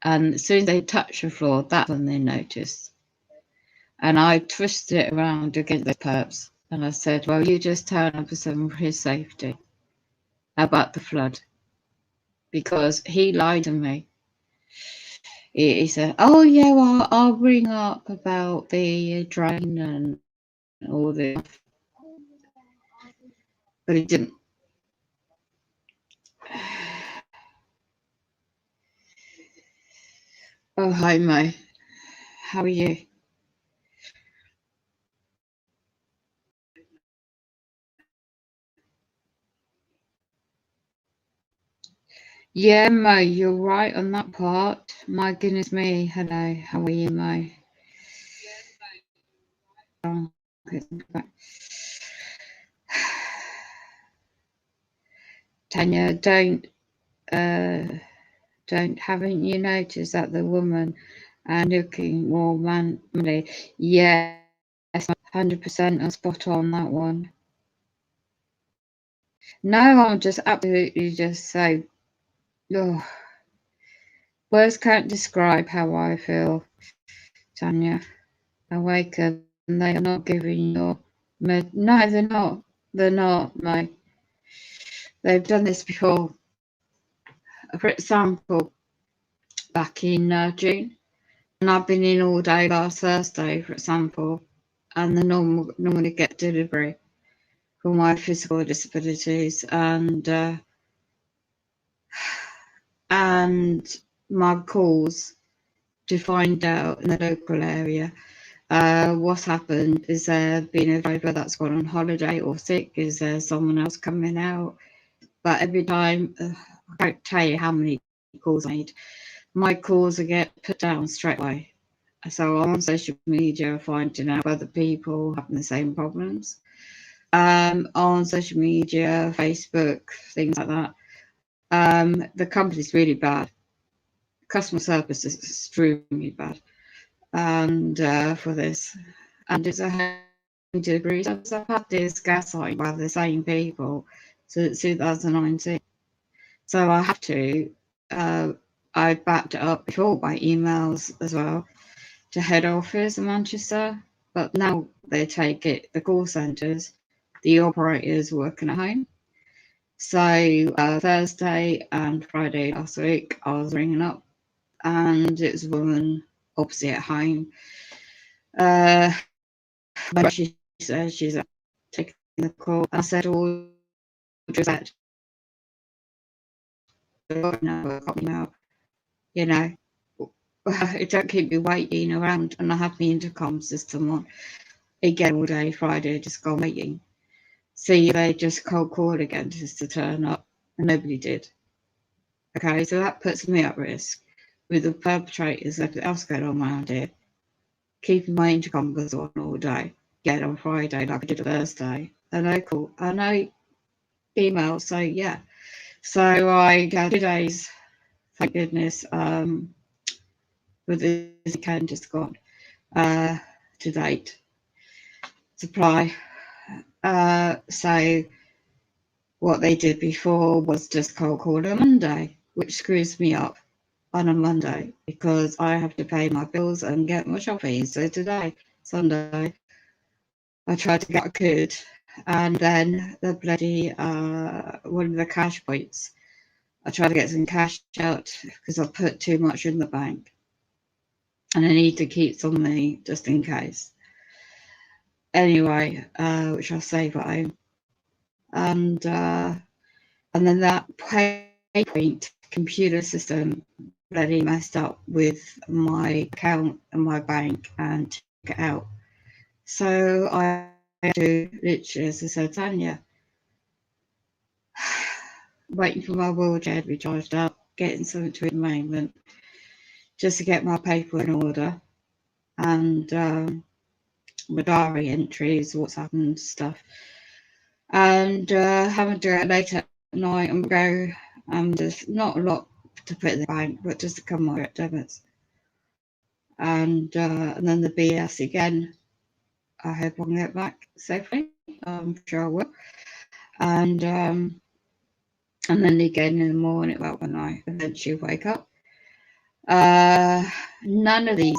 and as soon as they touch the floor, that's when they notice. And I twisted it around against the perps, and I said, well, you just tell number 7 for his safety about the flood, because he lied to me. He said, oh yeah, well, I'll bring up about the drain and all this, but he didn't. Oh, hi Mo, how are you? Yeah, Mo, you're right on that part. My goodness me, hello, how are you, Mo? Oh, Tanya, haven't you noticed that the woman are looking more manly? Yes, 100% on spot on that one. No, I'm just absolutely just so. Oh, words can't describe how I feel, Tanya. Awaken, they are not giving your. No, they're not. They're not. No, they've done this before. For example, back in June, and I've been in all day last Thursday, for example, and they normally get delivery for my physical disabilities, and my calls to find out in the local area what's happened. Is there been a driver that's gone on holiday or sick? Is there someone else coming out? But every time, I can't tell you how many calls I made. My calls get put down straight away. So I'm on social media finding out whether people having the same problems. On social media, Facebook, things like that. The company's really bad. Customer service is extremely bad, and for this, and it's 100 degrees. I've had this gaslighting by the same people since 2019, so I have to. I backed it up before by emails as well to head office in Manchester, but now they take it, the call centres, the operators working at home. So Thursday and Friday last week, I was ringing up, and it was a woman opposite at home. But she said she's taking the call. I said, "Oh, just that, you know, it don't keep me waiting around." And I have the intercom system on again all day Friday, just gone waiting. See, they just cold called again just to turn up, and nobody did. Okay, so that puts me at risk with the perpetrators, everything else going on around here, keeping my intercom buzz on all day. Again on Friday, like I did Thursday. I know emails, so yeah. So I got 2 days, thank goodness. but this can just gone to date supply. So what they did before was just cold call on a Monday, which screws me up on a Monday because I have to pay my bills and get my shopping. So today, Sunday, I tried to get what I could, and then the bloody one of the cash points, I tried to get some cash out because I put too much in the bank, and I need to keep some money just in case. Anyway, which I'll save at home, and then that point computer system bloody messed up with my account and my bank and took it out. So I had to literally, as I said, Tanya, waiting for my wheelchair to be charged up, getting something to eat at the moment, just to get my paper in order, and my diary entries, what's happened, stuff, and having to do it late at night and go, there's not a lot to put in the bank, but just to come my direct debits. And then the BS again, I hope I can get back safely. I'm sure I will. And then again in the morning, well, when I eventually wake up. None of these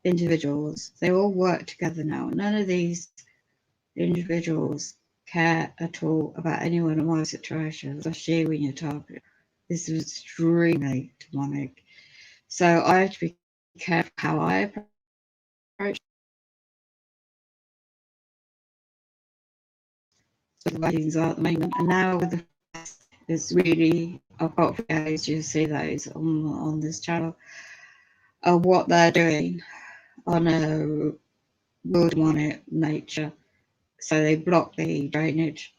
individuals, they all work together now. None of these individuals care at all about anyone in my situation, especially when you're targeted. This is extremely demonic. So I have to be careful how I approach the things are at the moment. And now with the it's really, I've got videos, you'll see those on this channel, of what they're doing on a real demonic nature. So they block the drainage.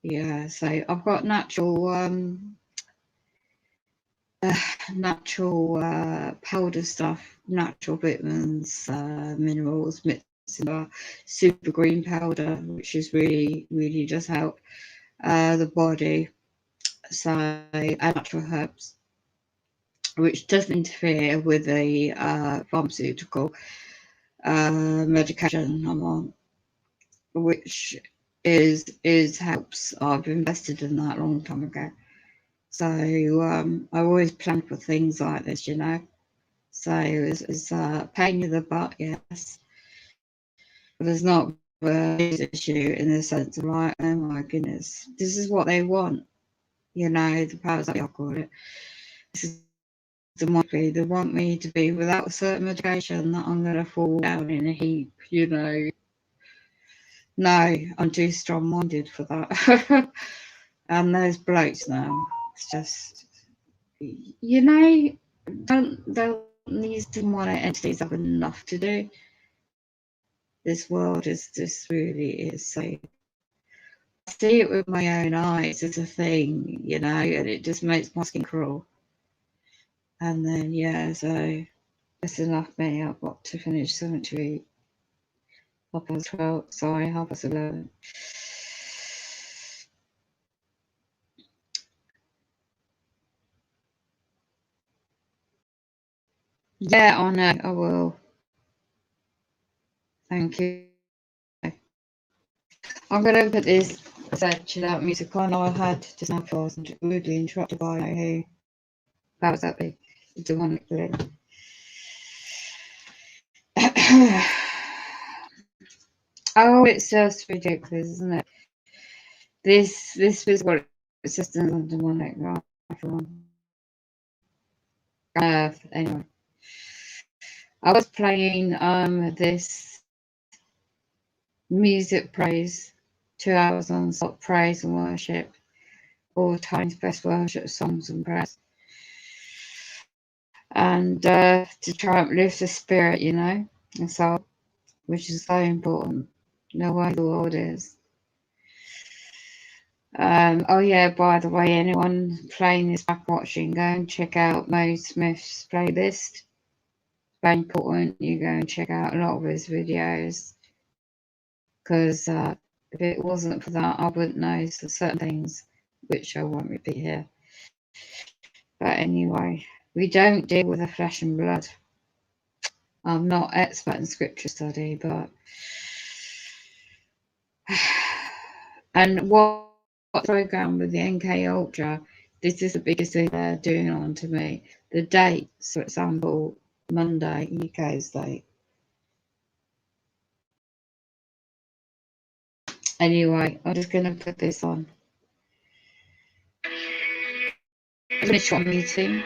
Yeah, so I've got natural powder stuff, natural vitamins, minerals, mixed in super green powder, which is really does help the body. So, and natural herbs, which doesn't interfere with the pharmaceutical medication I'm on, which is helps. I've invested in that a long time ago. So I always plan for things like this, you know. So it's a pain in the butt, yes, but there's not a issue in the sense of like, oh my goodness, this is what they want, you know, the powers that I call it. This is the money they want me to be without a certain medication that I'm going to fall down in a heap, you know. No, I'm too strong-minded for that. And those blokes now, it's just, you know, don't these demonic entities have enough to do? This world is just really is so. I see it with my own eyes as a thing, you know, and it just makes my skin crawl. And then yeah, so that's enough me. I've got to finish something to eat. 12, sorry, 11:30. Yeah, I know, I will. Thank you. I'm going to put this chill out music on. I had just now I was rudely interrupted by who powers that be, demonically. Oh, it's just ridiculous, isn't it? This physical existence on demonic, right? Anyway, I was playing this music praise, 2 hours on stop praise and worship, all times best worship songs and prayers, and to try and lift the spirit, you know, and so, which is so important. No way the world is. Oh yeah, by the way, anyone playing this back watching, go and check out Mo Smith's playlist. Very important you go and check out a lot of his videos, because if it wasn't for that, I wouldn't know certain things, which I won't repeat here. But anyway, We don't deal with the flesh and blood. I'm not expert in scripture study, but and what program with the MK Ultra, this is the biggest thing they're doing on to me. The dates, for example, Monday, UK's date. Anyway, I'm just going to put this on. Finish one meeting.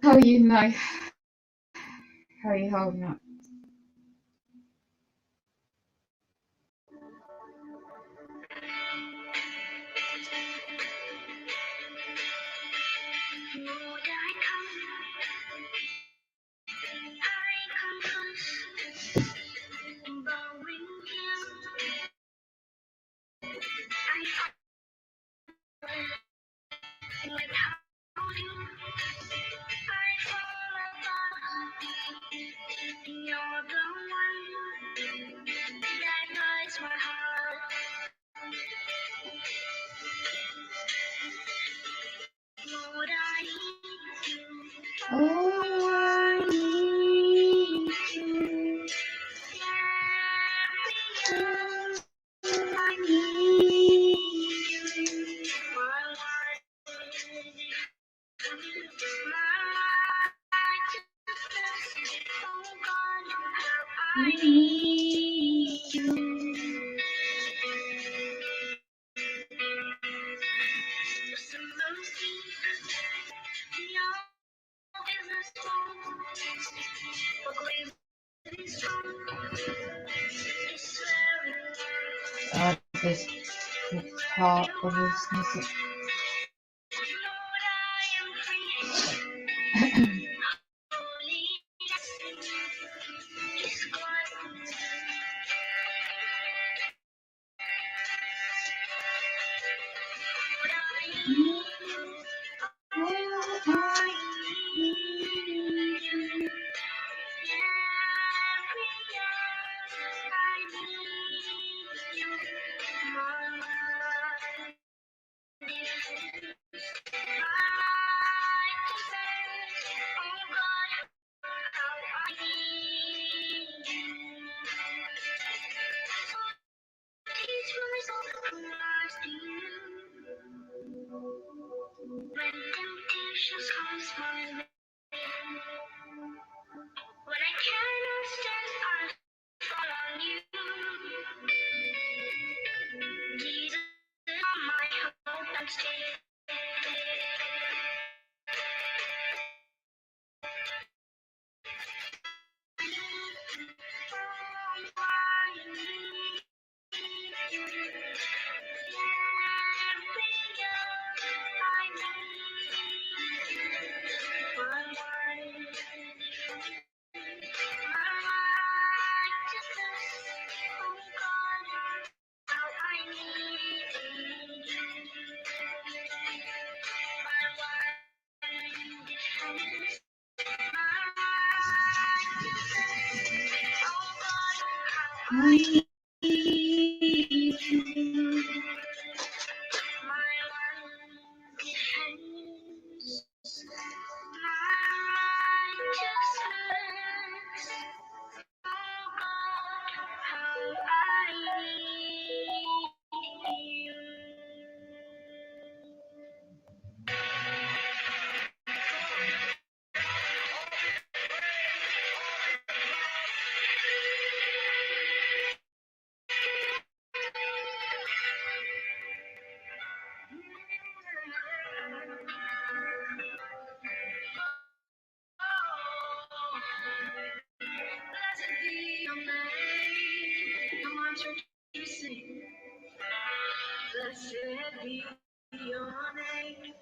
How are you, Mo? How are you holding up? This part of this music. When I cannot stand, I fall on you. Jesus, my hope and stay. Blessed be your name. Come on, church, you sing. Blessed be your name.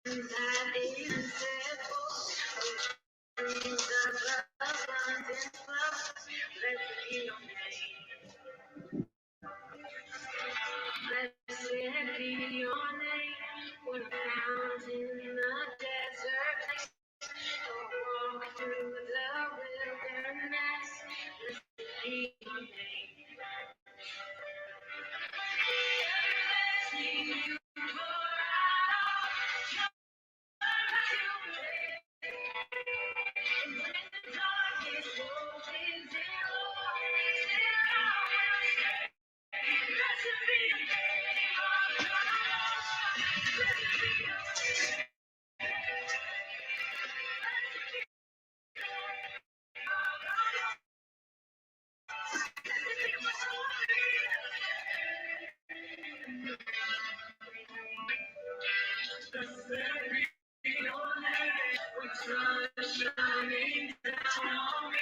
And that is said for Jesus abundant love. Blessed be your name. Blessed be your name. When I found in the desert place, or walk through the wilderness. Blessed be your name. Every blessing you pour out, when the darkness rolls in, still I will say, blessed be the name of the Lord. Blessed be your name. When sun is shining down on me,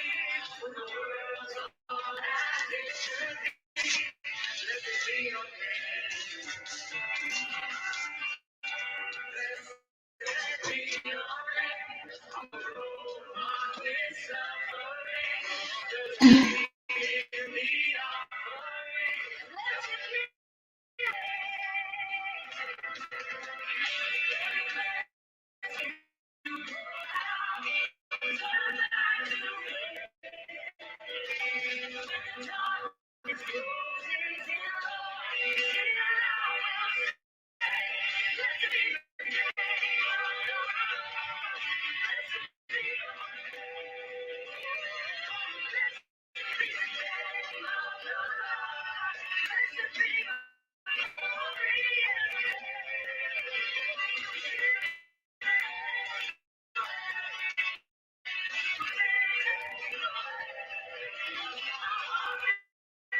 when the world's all as it should be, blessed be your name. Blessed be your name. On the road marked with suffering, just give me offering. Blessed be your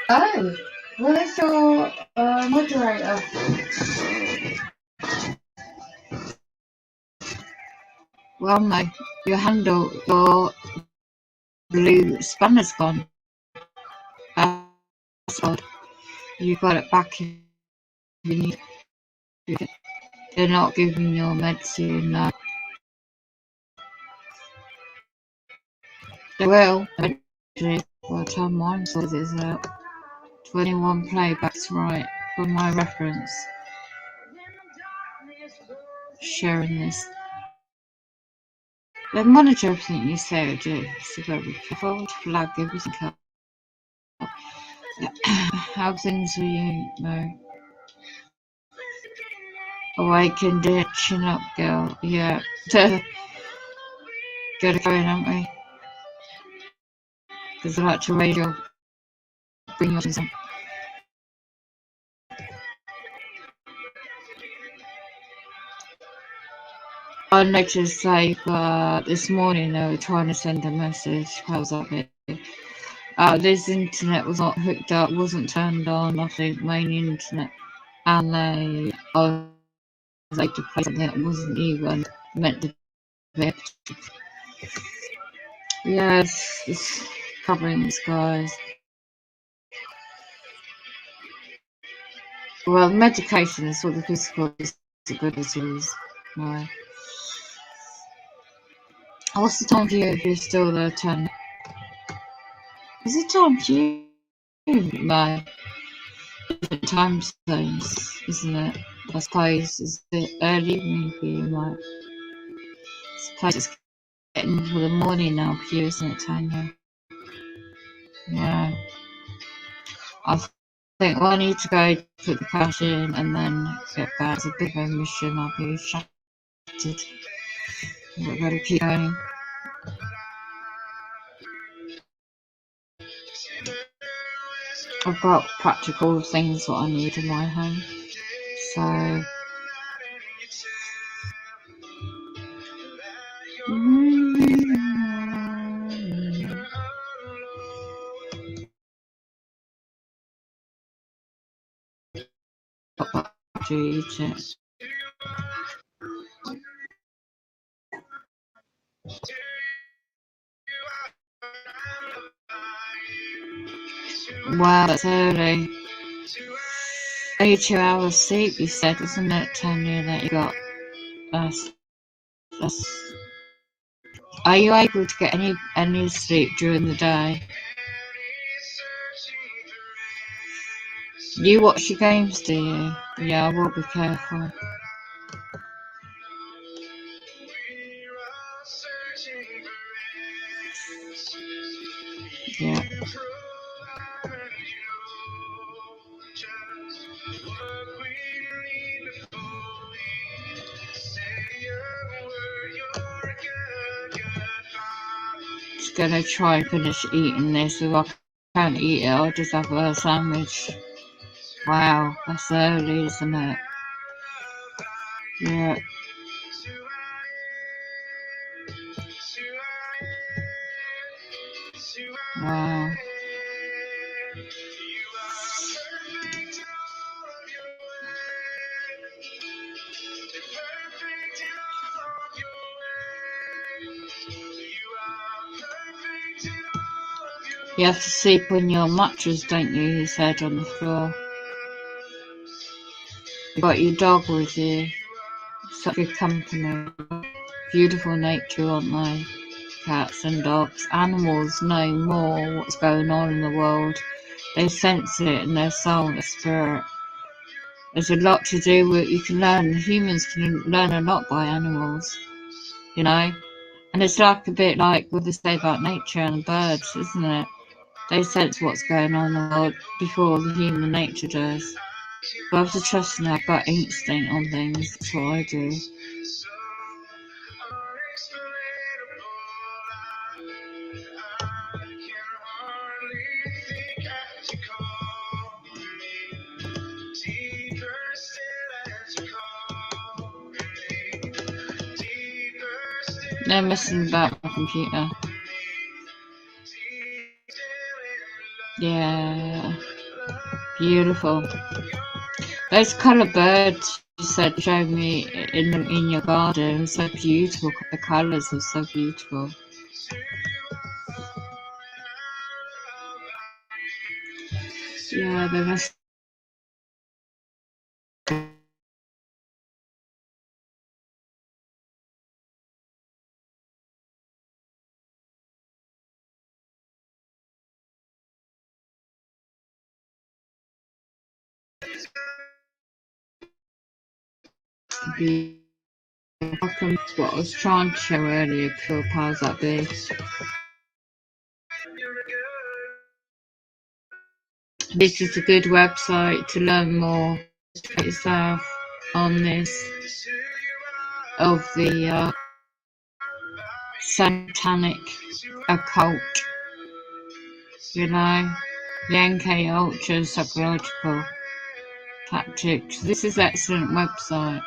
Oh, where's your moderator? Well, no, your handle, your blue spanner's gone. That's odd. You got it back if you need it. They're not giving your medicine, no. They will, eventually, by the time mine sorts out. 21 playbacks, right, for my reference. Sharing this. They monitor everything you say or do, so you've got to be careful to flag everything up. How things with you, Mo? Awakened it, chin up, girl. Yeah. Get it going, haven't we? Because I like to radio bring your things on. noticed this morning they were trying to send a message. How's that bit? This internet was not hooked up, wasn't turned on, I think, main internet. And I was able to play something that wasn't even meant to be. Yes, it's covering the skies. Well, medication is what the physical disabilities. No. What's the time for you if you're still there, 10? Is it time for you? No. Different time zones, isn't it? I suppose it's the early evening for you, Mike. I suppose it's getting for the morning now for you, isn't it, Tanya? Yeah. I think I need to go put the cash in and then get back. It's a bit of a mission. I'll be shattered. I've got to keep going. I've got practical things that I need in my home. So to eat it. Wow, that's early. Only 2 hours sleep, you said, isn't it, Tanya, that you got? That's, are you able to get any sleep during the day? You watch your games, do you? Yeah, I will be careful. Yeah. Just gonna try and finish eating this. If I can't eat it, I'll just have a sandwich. Wow, that's early, isn't it? Yeah. Wow. You have to sleep on your mattress, don't you? You said on the floor. You got your dog with you. Such good company. Beautiful nature, aren't they? Cats and dogs. Animals know more what's going on in the world. They sense it in their soul and their spirit. There's a lot to do with you can learn. Humans can learn a lot by animals, you know. And it's like a bit like what they say about nature and birds, isn't it? They sense what's going on in the world before the human nature does. But I have to trust in our gut instinct on things. That's what I do. They're messing about my computer. Yeah. Beautiful. Those colour birds you said showed me in your garden are so beautiful. The colours are so beautiful. Yeah, they must be welcome to what I was trying to show earlier. Pure powers that be. This is a good website to learn more about yourself on this of the satanic occult, you know, Yankee ultra psychological tactics. This is an excellent website.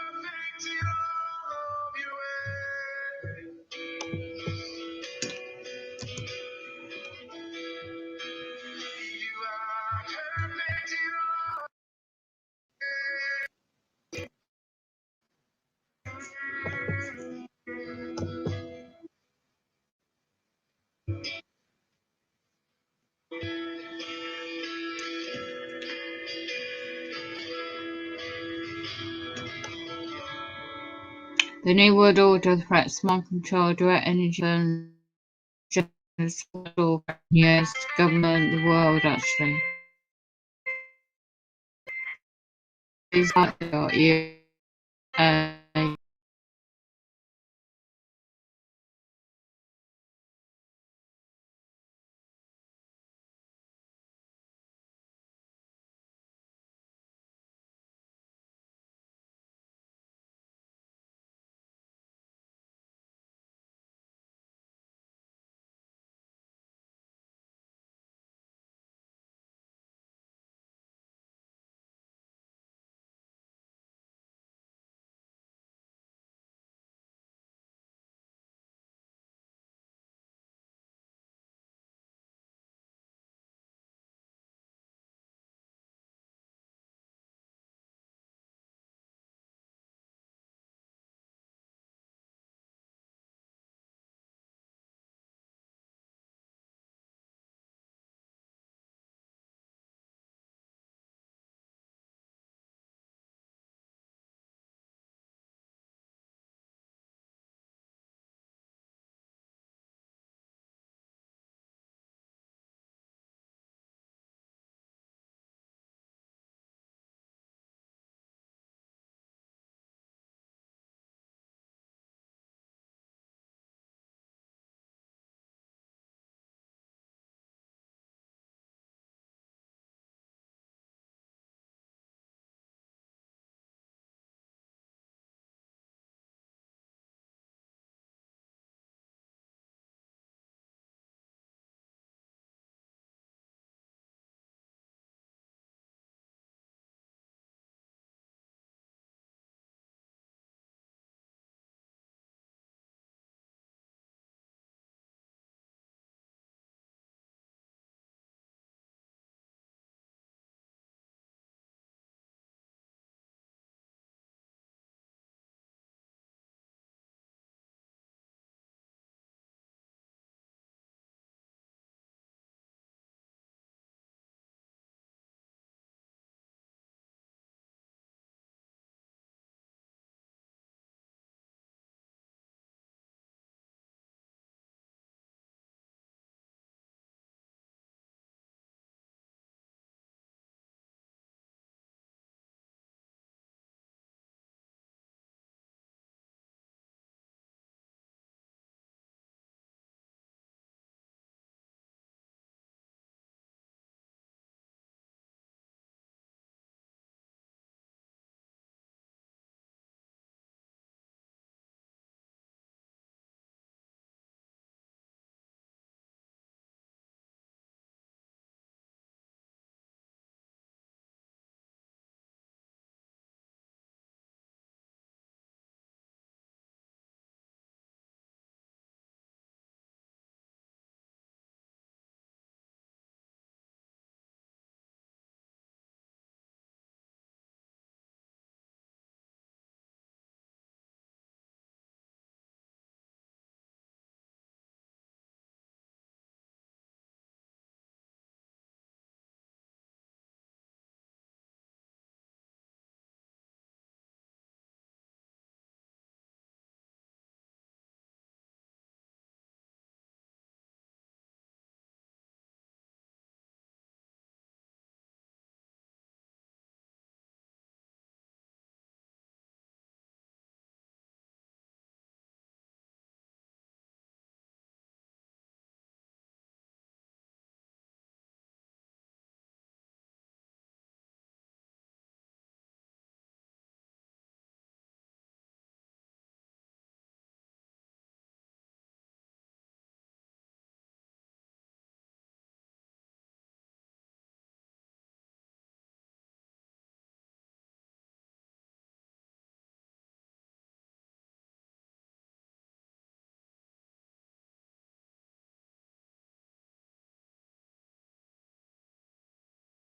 The New World Order threats mind control, direct energy and yes, government, the world actually. Is that you?